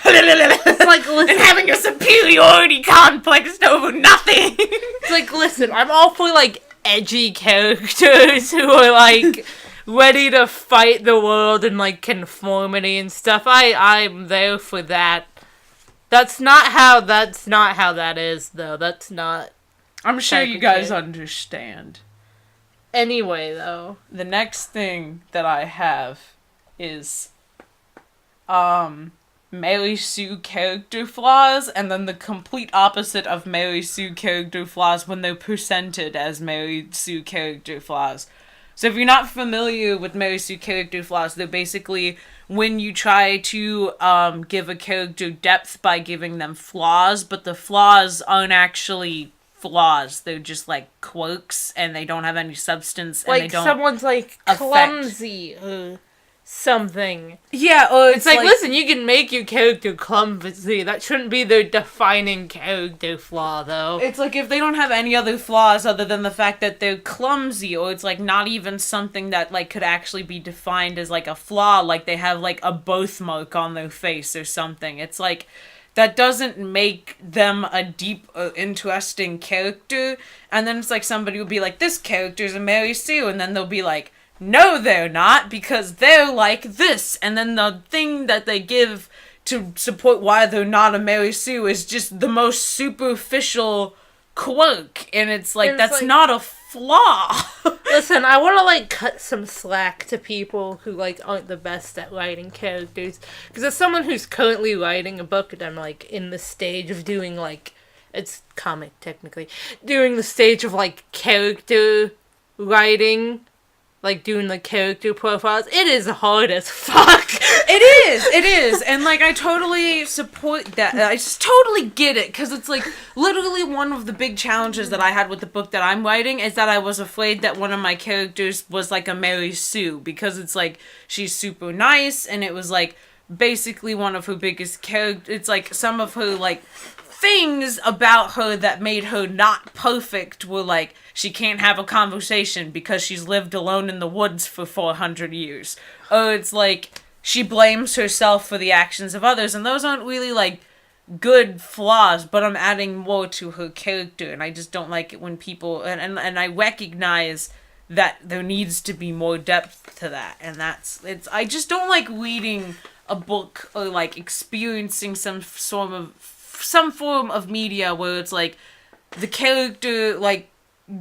It's like, listen, and having a superiority complex over nothing. It's like, listen, I'm all for, like, edgy characters who are, like, ready to fight the world and, like, conformity and stuff. I'm there for that. That's not how that is, though. That's not... I'm sure you guys understand. Anyway, though. The next thing that I have is, Mary Sue character flaws, and then the complete opposite of Mary Sue character flaws when they're presented as Mary Sue character flaws. So if you're not familiar with Mary Sue character flaws, they're basically when you try to give a character depth by giving them flaws, but the flaws aren't actually flaws. They're just like quirks, and they don't have any substance, and like they don't someone's like affect. clumsy or something. Yeah, or it's like, listen, you can make your character clumsy. That shouldn't be their defining character flaw, though. It's like if they don't have any other flaws other than the fact that they're clumsy, or it's like not even something that like could actually be defined as like a flaw, like they have like a birthmark on their face or something. It's like that doesn't make them a deep or interesting character. And then it's like somebody will be like, this character's a Mary Sue, and then they'll be like, no, they're not, because they're like this. And then the thing that they give to support why they're not a Mary Sue is just the most superficial quirk. And it's like, that's like, not a flaw. Listen, I want to, like, cut some slack to people who, like, aren't the best at writing characters. Because as someone who's currently writing a book, and I'm, like, in the stage of doing, like, it's comic, technically, doing the stage of, like, character writing, like, doing the character profiles, it is hard as fuck. It is. And, like, I totally support that. I just totally get it, because it's, like, literally one of the big challenges that I had with the book that I'm writing is that I was afraid that one of my characters was, like, a Mary Sue, because it's, like, she's super nice, and it was, like, basically one of her biggest characters. It's, like, some of her, like, things about her that made her not perfect were like, she can't have a conversation because she's lived alone in the woods for 400 years. Or it's like, she blames herself for the actions of others, and those aren't really, like, good flaws, but I'm adding more to her character, and I just don't like it when people, and I recognize that there needs to be more depth to that, and I just don't like reading a book or, like, experiencing some form of media where it's like the character like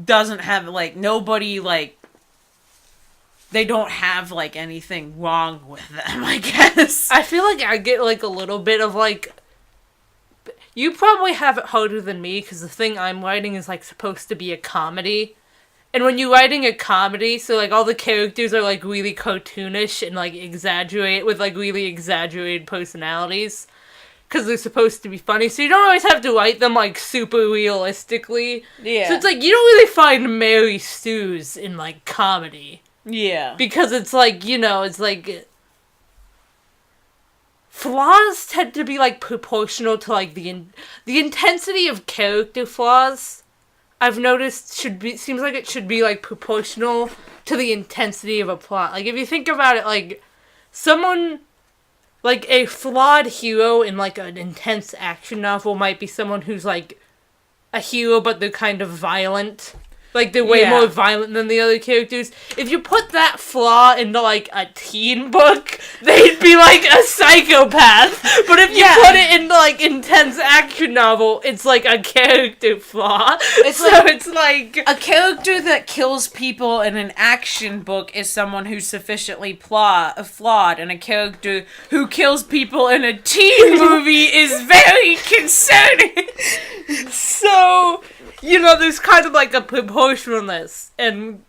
doesn't have like nobody like they don't have like anything wrong with them, I guess. I feel like I get like a little bit of like, you probably have it harder than me because the thing I'm writing is like supposed to be a comedy. And when you're writing a comedy, so like all the characters are like really cartoonish and like exaggerate with like really exaggerated personalities. Because they're supposed to be funny, so you don't always have to write them, like, super realistically. Yeah. So it's like, you don't really find Mary Sue's in, like, comedy. Yeah. Because it's like, you know, it's like, flaws tend to be, like, proportional to, like, the intensity of character flaws, I've noticed, seems like it should be, like, proportional to the intensity of a plot. Like, if you think about it, like, someone... Like, a flawed hero in, like, an intense action novel might be someone who's, like, a hero, but they're kind of violent. Like, they're way more violent than the other characters. If you put that flaw into, like, a teen book, they'd be, like, a psychopath. But if you put it into, like, intense action novel, it's, like, a character flaw. It's like... A character that kills people in an action book is someone who's sufficiently flawed, and a character who kills people in a teen movie is very concerning. So... You know, there's kind of like a proportionalness, and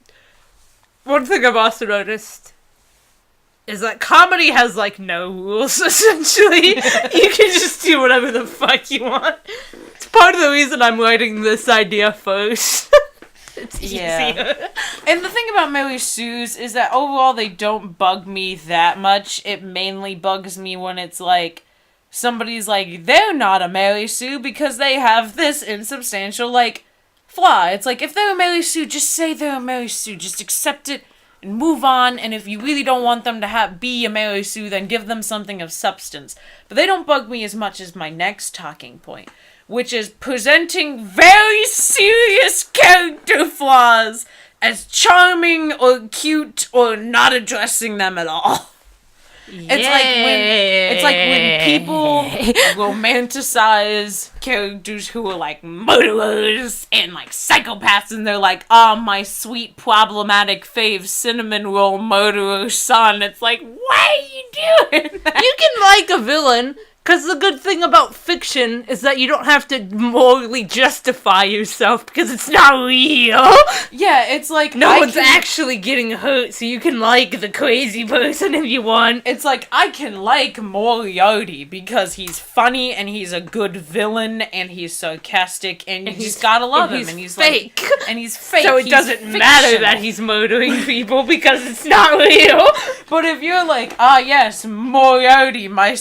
one thing I've also noticed is that comedy has like no rules, essentially. You can just do whatever the fuck you want. It's part of the reason I'm writing this idea first. It's easier. And the thing about Mary Sue's is that overall they don't bug me that much. It mainly bugs me when it's like, somebody's like, they're not a Mary Sue because they have this insubstantial, like, flaw. It's like, if they're a Mary Sue, just say they're a Mary Sue. Just accept it and move on. And if you really don't want them to be a Mary Sue, then give them something of substance. But they don't bug me as much as my next talking point, which is presenting very serious character flaws as charming or cute or not addressing them at all. It's like when people romanticize characters who are like murderers and like psychopaths, and they're like, "Oh, my sweet problematic fave cinnamon roll murderer son." It's like, why are you doing that? You can like a villain Because the good thing about fiction is that you don't have to morally justify yourself because it's not real. Yeah, it's like... No one's actually getting hurt, so you can like the crazy person if you want. It's like, I can like Moriarty because he's funny and he's a good villain and he's sarcastic and you just gotta love him. And he's fake. Like, and he's fake. So it doesn't matter that he's murdering people because it's not real. But if you're like, yes, Moriarty, my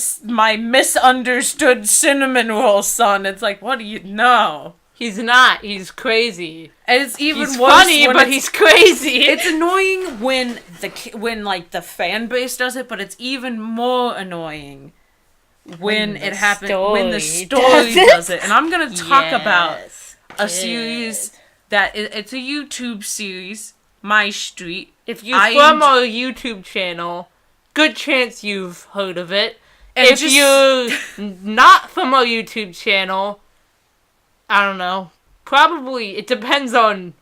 misunderstood cinnamon roll son, it's like, what do you know? He's not. He's crazy. And it's even he's worse funny, but he's crazy. It's annoying when the fan base does it, but it's even more annoying when it happens when the story does it. And I'm gonna talk about a series that it's a YouTube series, My Street. If you're from our YouTube channel, good chance you've heard of it. And if you're not from our YouTube channel, I don't know. Probably, it depends on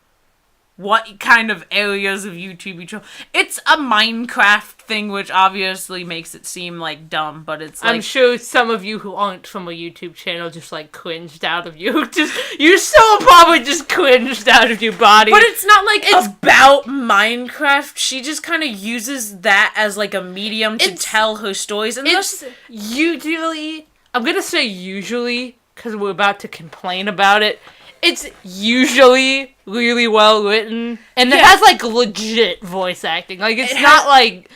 what kind of areas of YouTube you try. It's a Minecraft thing, which obviously makes it seem like dumb, but it's like... I'm sure some of you who aren't from a YouTube channel just like cringed out of you. You're so probably just cringed out of your body. But it's not like it's about Minecraft. She just kind of uses that as like a medium to tell her stories. And it's usually... I'm gonna say usually, because we're about to complain about it. It's usually really well written, and it has like legit voice acting. Like it's not like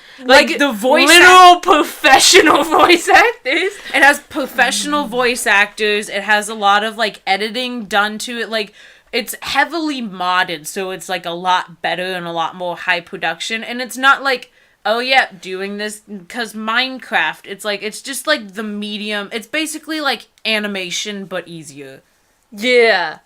the voice literal professional voice actors. It has professional voice actors. It has a lot of like editing done to it. Like it's heavily modded, so it's like a lot better and a lot more high production. And it's not like, oh yeah, doing this because Minecraft. It's like it's just like the medium. It's basically like animation but easier. Yeah.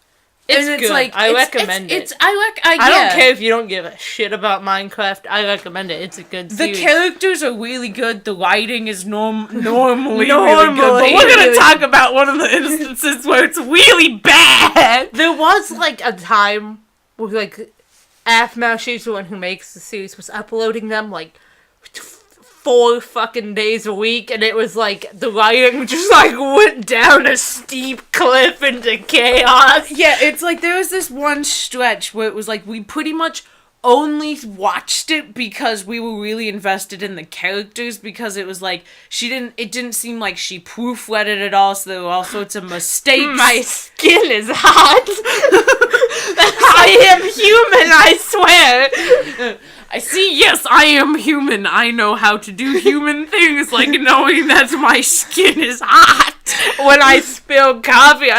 It's good. Like, I recommend it. I don't care if you don't give a shit about Minecraft. I recommend it. It's a good series. The characters are really good. The writing is normally really good. But we're going to talk about one of the instances where it's really bad. There was, like, a time where, like, Aphmau, she's the one who makes the series, was uploading them, like, 4 fucking days a week, and it was like the writing just like went down a steep cliff into chaos. Yeah, it's like there was this one stretch where it was like we pretty much only watched it because we were really invested in the characters, because it was like it didn't seem like she proofread it at all, so there were all sorts of mistakes. My skin is hot. I am human, I swear. I see, yes, I am human. I know how to do human things, like knowing that my skin is hot. When I spilled coffee,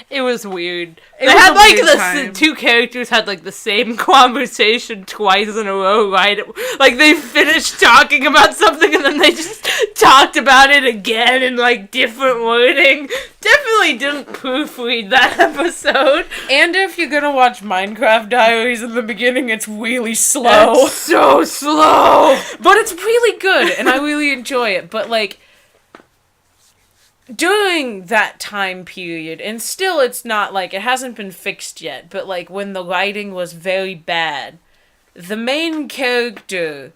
it was weird. They had like the 2 characters had like the same conversation twice in a row, right? Like they finished talking about something and then they just talked about it again in like different wording. Definitely didn't proofread that episode. And if you're gonna watch Minecraft Diaries in the beginning, it's really slow. It's so slow. But it's really good and I really enjoy it. But like, during that time period, and still it's not like, it hasn't been fixed yet, but like when the writing was very bad, the main character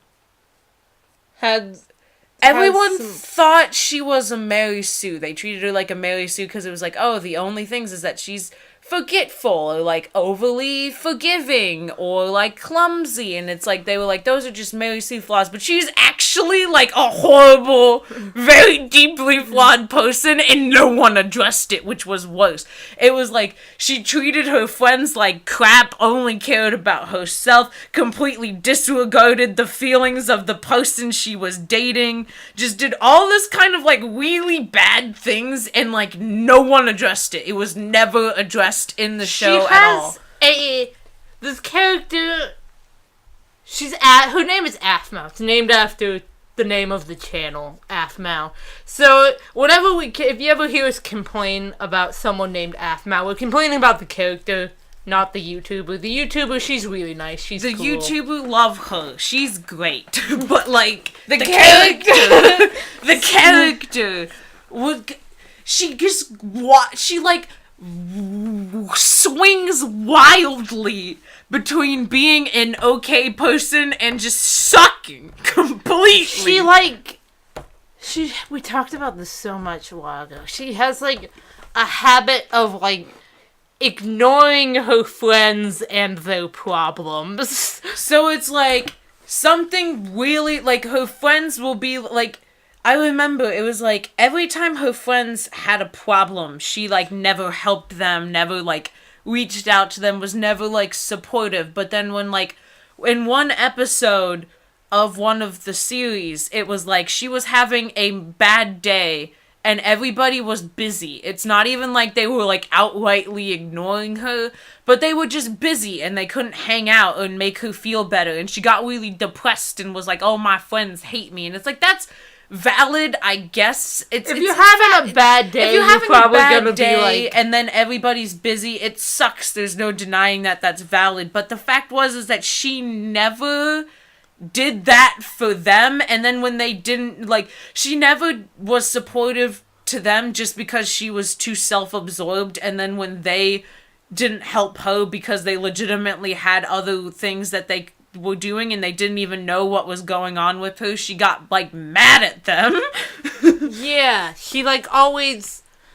everyone thought she was a Mary Sue. They treated her like a Mary Sue because it was like, oh, the only things is that she's forgetful or like overly forgiving or like clumsy, and it's like they were like, those are just Mary Sue flaws, but she's actually like a horrible, very deeply flawed person, and no one addressed it, which was worse. It was like she treated her friends like crap, only cared about herself, completely disregarded the feelings of the person she was dating, just did all this kind of like really bad things, and like no one addressed it. It was never addressed in the show at all. This character, her name is Aphmau. It's named after the name of the channel, Aphmau. So if you ever hear us complain about someone named Aphmau, we're complaining about the character, not the YouTuber. The YouTuber, she's really nice. She's cool. YouTuber, love her. She's great. But like the character, she like swings wildly between being an okay person and just sucking completely. We talked about this so much a while ago. She has, like, a habit of, like, ignoring her friends and their problems. So it's, like, something really, like, her friends will be, like, I remember it was, like, every time her friends had a problem, she, like, never helped them, never, like, reached out to them, was never, like, supportive. But then when, like, in one episode of one of the series, it was like she was having a bad day and everybody was busy. It's not even like they were like outrightly ignoring her, but they were just busy and they couldn't hang out and make her feel better. And she got really depressed and was like, oh, my friends hate me. And it's like, that's valid, I guess. If you're having a bad day, you're probably gonna be like, and then everybody's busy, it sucks. There's no denying that that's valid. But the fact is that she never did that for them, and then when they didn't, like, she never was supportive to them just because she was too self-absorbed, and then when they didn't help her because they legitimately had other things that they were doing and they didn't even know what was going on with her, she got, like, mad at them. Yeah, she, like,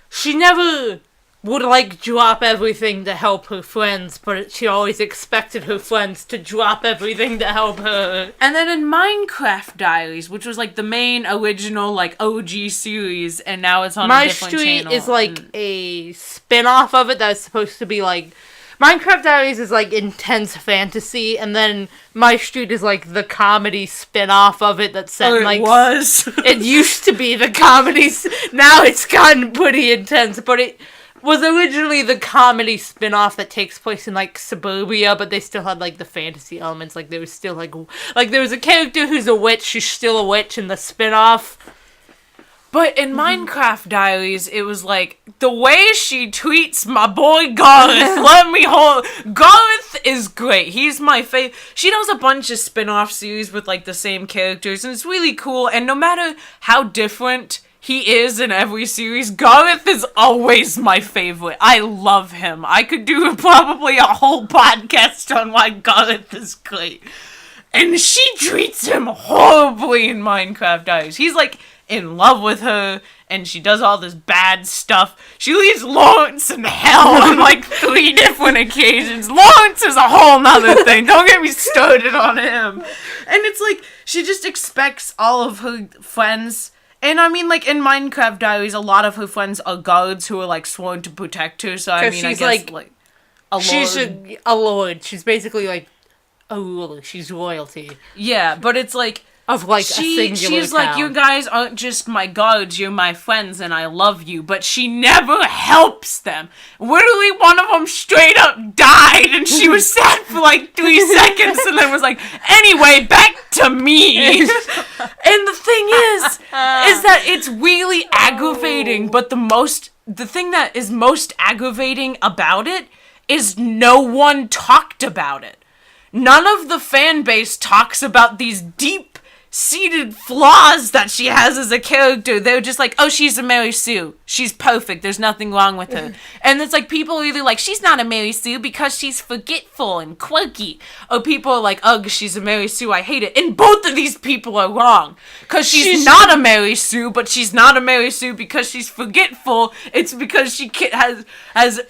she never would, like, drop everything to help her friends, but she always expected her friends to drop everything to help her. And then in Minecraft Diaries, which was, like, the main original, like, OG series, and now it's on a different channel. My Street is, like, a spin-off of it that's supposed to be, like, Minecraft Diaries is, like, intense fantasy, and then My Street is, like, the comedy spin-off of it that's set, like... It was? It used to be the comedy... Now it's gotten pretty intense, but it was originally the comedy spin-off that takes place in, like, suburbia, but they still had, like, the fantasy elements. Like, there was still, like, there was a character who's a witch, she's still a witch in the spin-off. But in Minecraft Diaries, it was like, the way she tweets my boy Garth, let me hold... Garth is great. He's my favorite. She does a bunch of spin-off series with, like, the same characters, and it's really cool, and no matter how different he is in every series, Garth is always my favorite. I love him. I could do probably a whole podcast on why Garth is great. And she treats him horribly in Minecraft Diaries. He's, like, in love with her, and she does all this bad stuff. She leaves Lawrence in hell on, like, 3 different occasions. Lawrence is a whole nother thing. Don't get me started on him. And it's like, she just expects all of her friends... And I mean, like, in Minecraft Diaries, a lot of her friends are guards who are, like, sworn to protect her, so I mean, I guess, like a lord. She's a lord. She's basically, like, a ruler. She's royalty. Yeah, but it's, like... Of, like, a singular she's town. like, you guys aren't just my guards, you're my friends, and I love you, but she never helps them. Literally, one of them straight up died, and she was sad for, like, 3 seconds, and then was like, anyway, back to me. And the thing is that it's really aggravating, but the thing that is most aggravating about it is no one talked about it. None of the fan base talks about these deep-seated flaws that she has as a character. They're just like, oh, she's a Mary Sue. She's perfect. There's nothing wrong with her. And it's like, people are either like, she's not a Mary Sue because she's forgetful and quirky. Or people are like, ugh, she's a Mary Sue. I hate it. And both of these people are wrong. Because she's not a Mary Sue, but she's not a Mary Sue because she's forgetful. It's because she has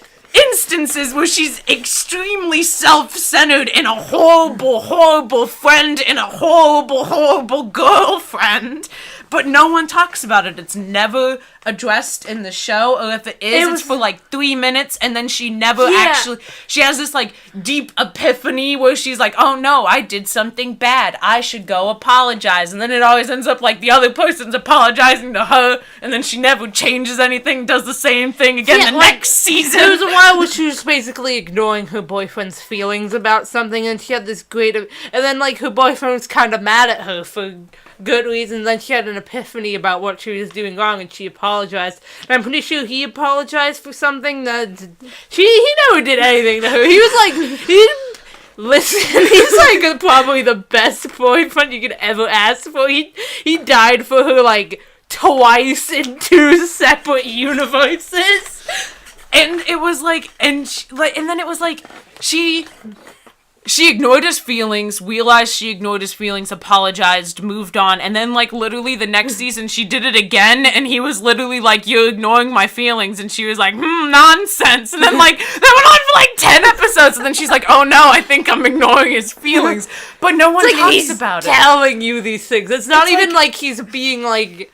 instances where she's extremely self-centered and a horrible, horrible friend and a horrible, horrible girlfriend. But no one talks about it. It's never addressed in the show, or if it's for like 3 minutes, and then she never actually... She has this like deep epiphany where she's like, oh no, I did something bad. I should go apologize. And then it always ends up like the other person's apologizing to her, and then she never changes anything, does the same thing again the next season. There was a while where she was basically ignoring her boyfriend's feelings about something, and she had this great... And then like her boyfriend was kind of mad at her for good reasons, then she had an epiphany about what she was doing wrong, and she apologized. And I'm pretty sure he apologized for something that... He never did anything to her. He was like... He didn't listen. He's like probably the best boyfriend you could ever ask for. He died for her like twice in 2 separate universes. And it was like... And then it was like... she ignored his feelings, realized she ignored his feelings, apologized, moved on, and then, like, literally the next season she did it again, and he was literally like, you're ignoring my feelings, and she was like, nonsense, and then, like, that went on for, like, 10 episodes, and then she's like, oh no, I think I'm ignoring his feelings, but no one talks about it. He's telling you these things. It's not even like he's being, like,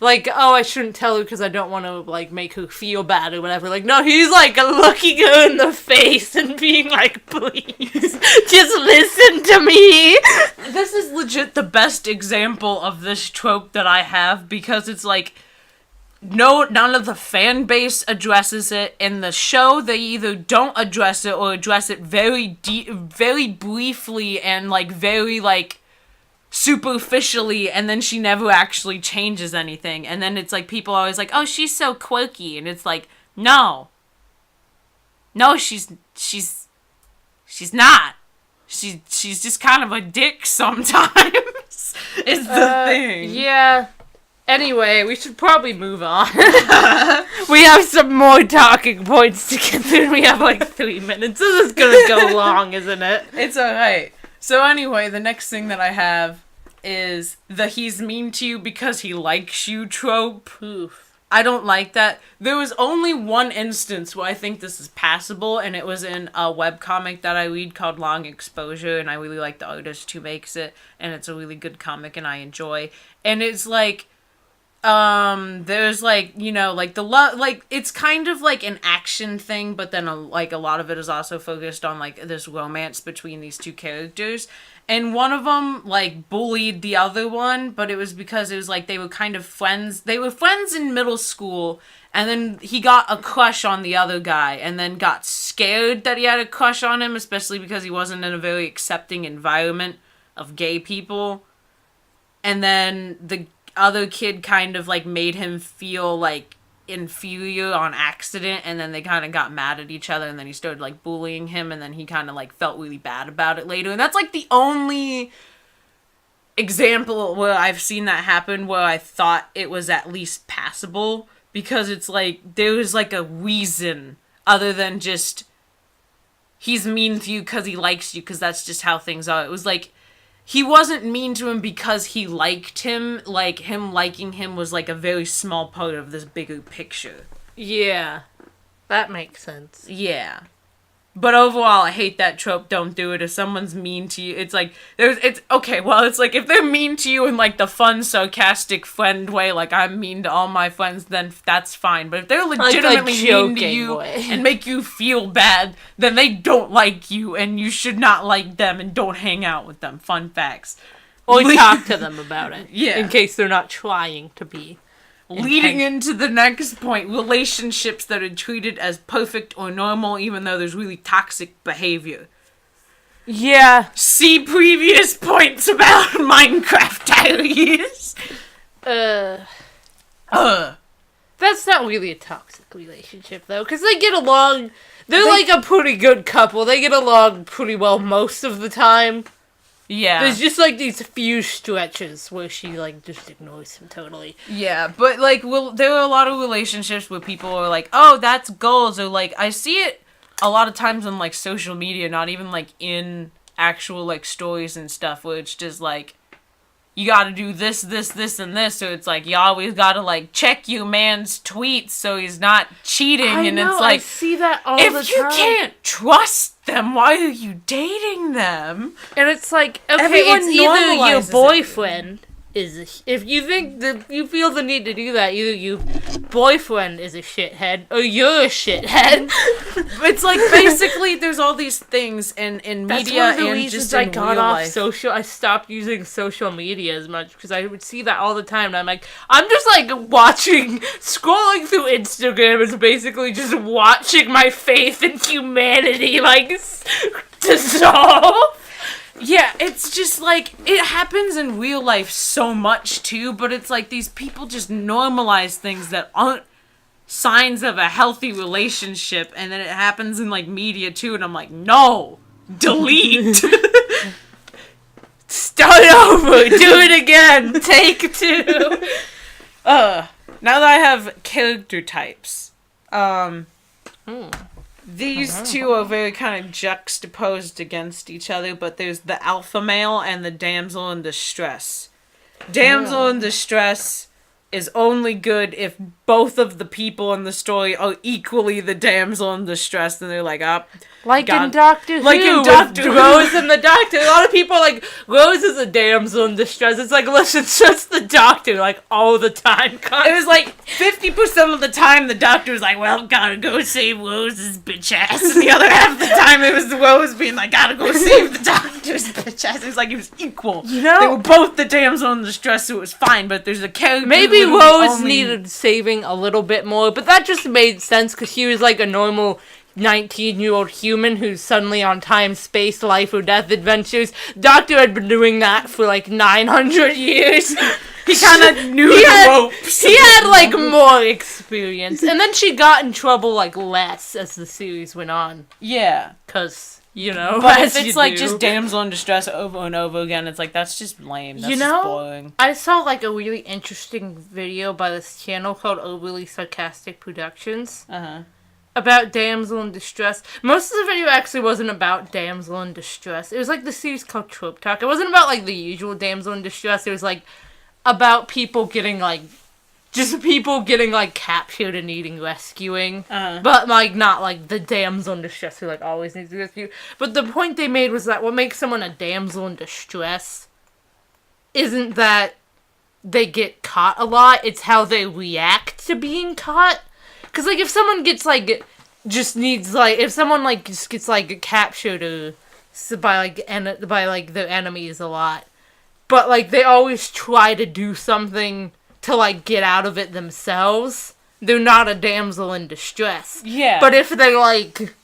oh, I shouldn't tell her because I don't want to, like, make her feel bad or whatever. Like, no, he's, like, looking her in the face and being like, please, just listen to me. This is legit the best example of this trope that I have, because it's, like, none of the fan base addresses it. In the show, they either don't address it or address it very briefly and, like, very, like, superficially, and then she never actually changes anything, and then it's like people are always like, oh, she's so quirky, and it's like, no, she's not. She's just kind of a dick sometimes. Is the thing. Yeah. Anyway, we should probably move on. We have some more talking points to get through. We have like 3 minutes. This is gonna go long, isn't it? It's alright. So anyway, the next thing that I have is the he's mean to you because he likes you trope. Oof. I don't like that. There was only one instance where I think this is passable, and it was in a webcomic that I read called Long Exposure, and I really like the artist who makes it, and it's a really good comic and I enjoy. And it's like, there's like, you know, like it's kind of like an action thing, but then a lot of it is also focused on like this romance between these two characters. And one of them, like, bullied the other one, but it was because it was, like, they were kind of friends. They were friends in middle school, and then he got a crush on the other guy, and then got scared that he had a crush on him, especially because he wasn't in a very accepting environment of gay people. And then the other kid kind of, like, made him feel, like, inferior on accident, and then they kind of got mad at each other, and then he started like bullying him, and then he kind of like felt really bad about it later. And that's like the only example where I've seen that happen where I thought it was at least passable, because it's like there was like a reason other than just he's mean to you because he likes you, because that's just how things are. It was like he wasn't mean to him because he liked him. Like, him liking him was, like, a very small part of this bigger picture. Yeah. That makes sense. Yeah. But overall, I hate that trope, don't do it. If someone's mean to you, it's like, it's like, if they're mean to you in, like, the fun, sarcastic friend way, like, I'm mean to all my friends, then that's fine. But if they're legitimately mean to you and make you feel bad, then they don't like you, and you should not like them, and don't hang out with them. Fun facts. Or talk to them about it. Yeah. In case they're not trying to be. Leading into the next point, relationships that are treated as perfect or normal even though there's really toxic behavior. Yeah. See previous points about Minecraft Diaries. That's not really a toxic relationship, though, because they get along. They're like a pretty good couple. They get along pretty well most of the time. Yeah. There's just, like, these few stretches where she, like, just ignores him totally. Yeah, but, like, there are a lot of relationships where people are like, oh, that's goals, or, like, I see it a lot of times on, like, social media, not even, like, in actual, like, stories and stuff, where it's just, like, you gotta do this, and this, so it's like, you always gotta, like, check your man's tweets so he's not cheating, and it's like, I see that all the time. If you can't trust them, why are you dating them? And it's like, okay, Everyone it's either your normalizes boyfriend if you think that you feel the need to do that, either your boyfriend is a shithead or you're a shithead. It's like, basically there's all these things in media and just in I got real off life. I stopped using social media as much because I would see that all the time, and I'm like, I'm just like scrolling through Instagram is basically just watching my faith in humanity like dissolve. Yeah, it's just like, it happens in real life so much too, but it's like these people just normalize things that aren't signs of a healthy relationship, and then it happens in like media too, and I'm like, no, delete. Start over, do it again, take 2. Now that I have character types, These two are very kind of juxtaposed against each other, but there's the alpha male and the damsel in distress. Damsel in distress is only good if both of the people in the story are equally the damsel in distress, and they're like, in Doctor Who, Rose and the Doctor. A lot of people are like, Rose is a damsel in distress. It's like, listen, it's just the Doctor, like, all the time. It was like 50% of the time the Doctor was like, well, gotta go save Rose's bitch ass, and the other half of the time it was Rose being like, gotta go save the Doctor's bitch ass. It was like, it was equal. You know? They were both the damsel in distress, so it was fine, but there's a character maybe Rose needed saving a little bit more, but that just made sense because she was like a normal 19-year-old human who's suddenly on time, space, life or death adventures. Doctor had been doing that for like 900 years. He kind of knew the ropes. He had like more experience. And then she got in trouble like less as the series went on. Yeah. Because, you know, but if it's like just damsel in distress over and over again, it's like, that's just lame. That's just boring. I saw like a really interesting video by this channel called Overly Sarcastic Productions. About damsel in distress. Most of the video actually wasn't about damsel in distress. It was like the series called Trope Talk. It wasn't about like the usual damsel in distress. It was like about people getting like captured and needing rescuing. But like not like the damsel in distress who like always needs to rescue. But the point they made was that what makes someone a damsel in distress isn't that they get caught a lot, it's how they react to being caught. Because, like, if someone gets, like, if someone, like, just gets, like, captured by their enemies a lot, but, like, they always try to do something to, like, get out of it themselves, they're not a damsel in distress. Yeah. But if they, like,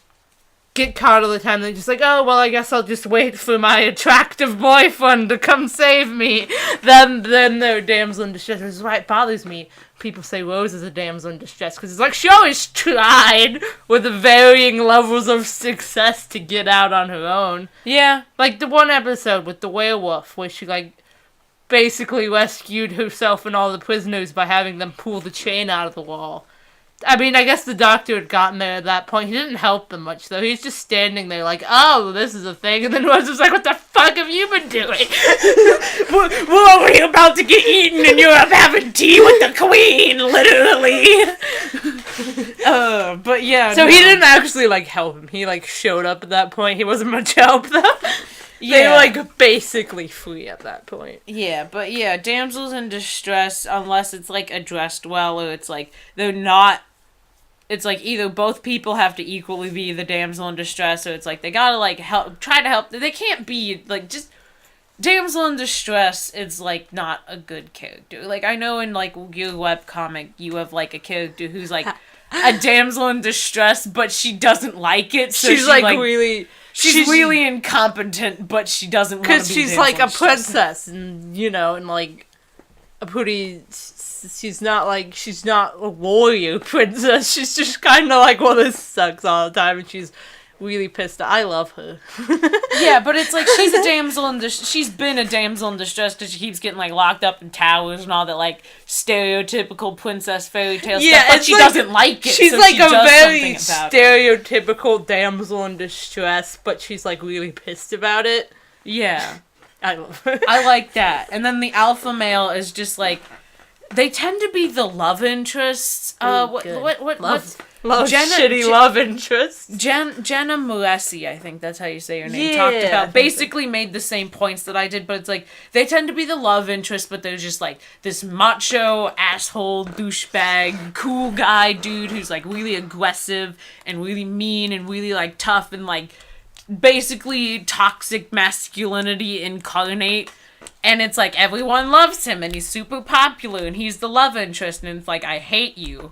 get caught all the time, they're just like, oh, well, I guess I'll just wait for my attractive boyfriend to come save me. Then they're damsel in distress. This is why it bothers me. People say Rose is a damsel in distress, because it's like, she always tried with varying levels of success to get out on her own. Yeah. Like the one episode with the werewolf, where she, like, basically rescued herself and all the prisoners by having them pull the chain out of the wall. I mean, I guess the Doctor had gotten there at that point. He didn't help them much, though. He's just standing there like, oh, this is a thing. And then Rose was like, what the fuck have you been doing? We're over here about to get eaten and you're up having tea with the Queen, literally. But yeah. So he didn't actually, like, help him. He, like, showed up at that point. He wasn't much help, though. Yeah. They were, like, basically free at that point. Yeah, but yeah, damsels in distress, unless it's, like, addressed well, or it's, like, they're not... It's, like, either both people have to equally be the damsel in distress, or it's, like, they gotta, like, try to help. They can't be, like, just... Damsel in distress is, like, not a good character. Like, I know in, like, your webcomic, you have, like, a character who's, like, a damsel in distress, but she doesn't like it, so she's like, really... She's really incompetent, but she doesn't want to be because she's, like, a princess, and, you know, and, like, a pretty... She's not a warrior princess. She's just kind of like, well, this sucks all the time, and she's really pissed. I love her. Yeah, but it's like, she's a damsel in distress. She's been a damsel in distress because she keeps getting, like, locked up in towers and all that, like, stereotypical princess fairy tale stuff, but she doesn't like it, she's so like she a does very something about stereotypical damsel in distress, but she's, like, really pissed about it. Yeah. I love her. I like that. And then the alpha male is just, like, they tend to be the love interests. Love interests. Jenna Moresi, I think that's how you say your name, talked about, basically made the same points that I did, but it's like, they tend to be the love interest, but they're just like, this macho, asshole, douchebag, cool guy dude who's like really aggressive and really mean and really like tough and like, basically toxic masculinity incarnate. And it's like, everyone loves him, and he's super popular, and he's the love interest, and it's like, I hate you.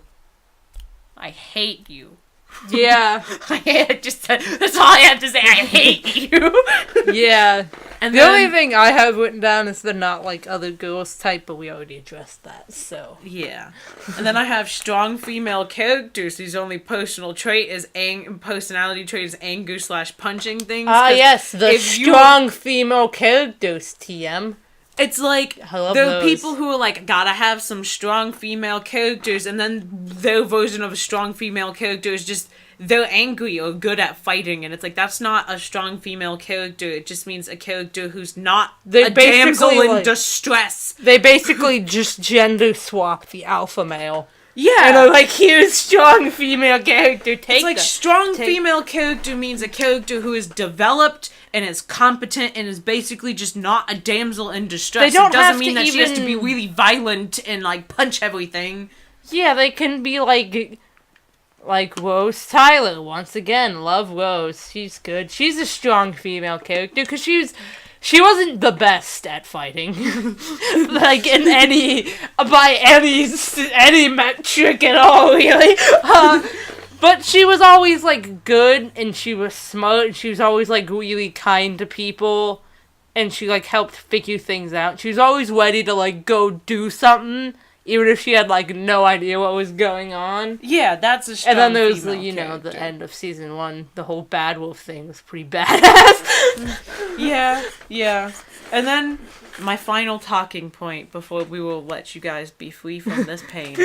I hate you. Yeah. That's all I have to say, I hate you. Yeah. And the only thing I have written down is the not like other girls type, but we already addressed that, so. Yeah. And then I have strong female characters whose only personality trait is anger/punching things. Ah, yes, the strong female characters, TM. It's like I love there are those. people who are like, gotta have some strong female characters, and then their version of a strong female character is just they're angry or good at fighting, and it's like, that's not a strong female character. It just means a character who's not a damsel in distress. They basically just gender swap the alpha male. Yeah. And they're like, here's strong female character, take It's like strong female character means a character who is developed and is competent and is basically just not a damsel in distress. They don't it doesn't have mean to that she has to be really violent and like punch everything. Yeah, they can be like Rose Tyler. Once again, love Rose. She's good. She's a strong female character because she wasn't the best at fighting, like in by any metric at all, really. But she was always like good, and she was smart, and she was always like really kind to people, and she like helped figure things out. She was always ready to like go do something, even if she had like no idea what was going on. Yeah, that's a strong. And then there was character. the end of season 1, the whole Bad Wolf thing was pretty badass. Yeah. And then my final talking point before we will let you guys be free from this pain.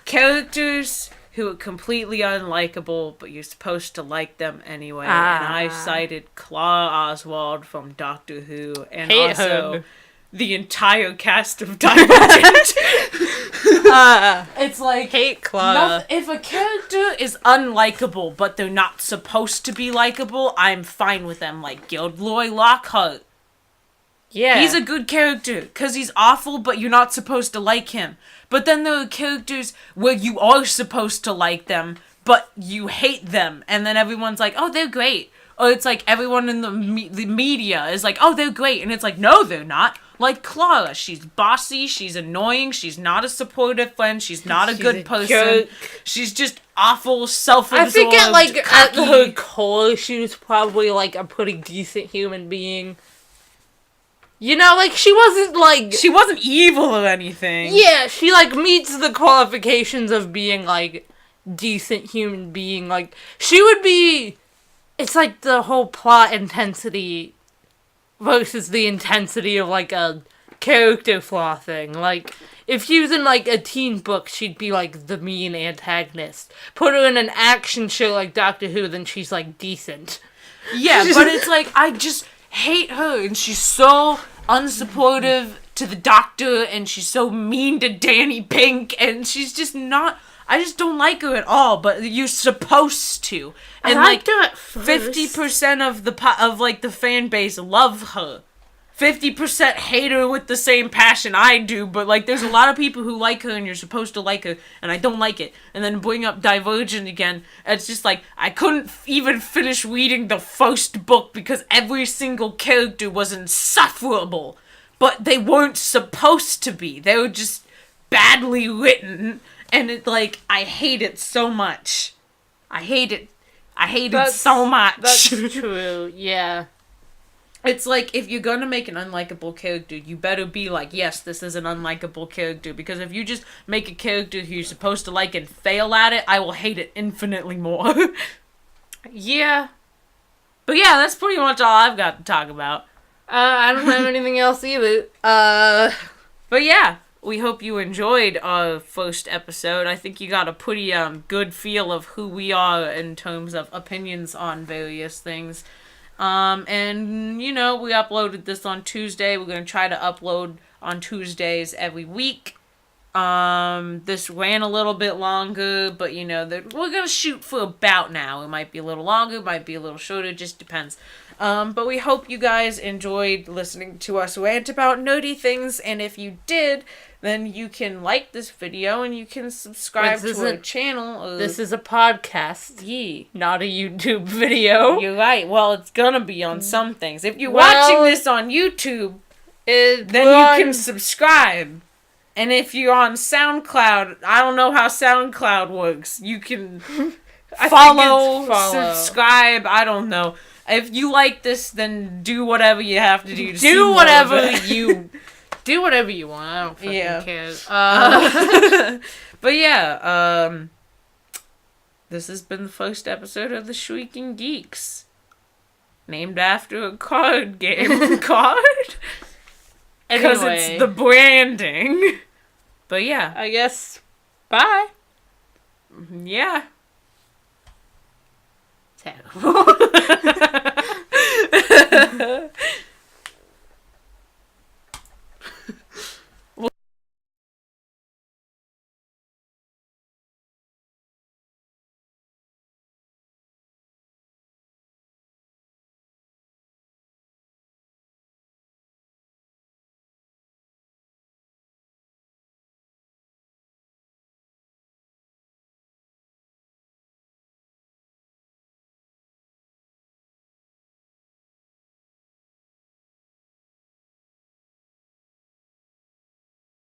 Characters who are completely unlikable, but you're supposed to like them anyway. And I cited Clara Oswald from Doctor Who, and Hate also her. the entire cast of Divergent. It's like, Hate Clara. if a character is unlikable, but they're not supposed to be likable, I'm fine with them. Like Gilderoy Lockhart. Yeah. He's a good character, because he's awful, but you're not supposed to like him. But then there are characters where you are supposed to like them, but you hate them, and then everyone's like, oh, they're great. Or it's like everyone in the media is like, oh, they're great, and it's like, no, they're not. Like Clara, she's bossy, she's annoying, she's not a supportive friend, she's not a good person. Jerk. She's just awful, self-absorbed, I think at cocky. her core, she was probably like a pretty decent human being. You know, like she wasn't evil or anything. Yeah, she like meets the qualifications of being like decent human being. Like she would be. It's like the whole plot intensity versus the intensity of like a character flaw thing. Like if she was in like a teen book, she'd be like the mean antagonist. Put her in an action show like Doctor Who, then she's like decent. Yeah, but it's like, I just hate her, and she's so unsupportive to the Doctor, and she's so mean to Danny Pink, and she's just not. I just don't like her at all. But you're supposed to, and I like liked her at first. 50% of the fan base love her. 50% hate her with the same passion I do, but like there's a lot of people who like her and you're supposed to like her, and I don't like it. And then bring up Divergent again, it's just like, I couldn't even finish reading the first book because every single character was insufferable. But they weren't supposed to be. They were just badly written, and it like, I hate it so much. I hate it so much. That's true, yeah. It's like, if you're gonna make an unlikable character, you better be like, yes, this is an unlikable character. Because if you just make a character who you're supposed to like and fail at it, I will hate it infinitely more. Yeah. But yeah, that's pretty much all I've got to talk about. I don't have anything else either. But yeah, we hope you enjoyed our first episode. I think you got a pretty good feel of who we are in terms of opinions on various things. And, you know, we uploaded this on Tuesday. We're going to try to upload on Tuesdays every week. This ran a little bit longer, but, you know, we're going to shoot for about now. It might be a little longer, might be a little shorter, just depends. But we hope you guys enjoyed listening to us rant about nerdy things, and if you did, then you can like this video and you can subscribe to our channel. This is a podcast. Yeah. Not a YouTube video. You're right. Well, it's gonna be on some things. If you're watching this on YouTube, then you can subscribe. And if you're on SoundCloud, I don't know how SoundCloud works. You can follow, subscribe, I don't know. If you like this, then do whatever you have to do to see do more whatever of it. you do whatever you want. I don't fucking care. But yeah, this has been the first episode of the Shrieking Geeks, named after a card game. Card? Because Anyway, it's the branding. But yeah. I guess, bye. Yeah. Terrible.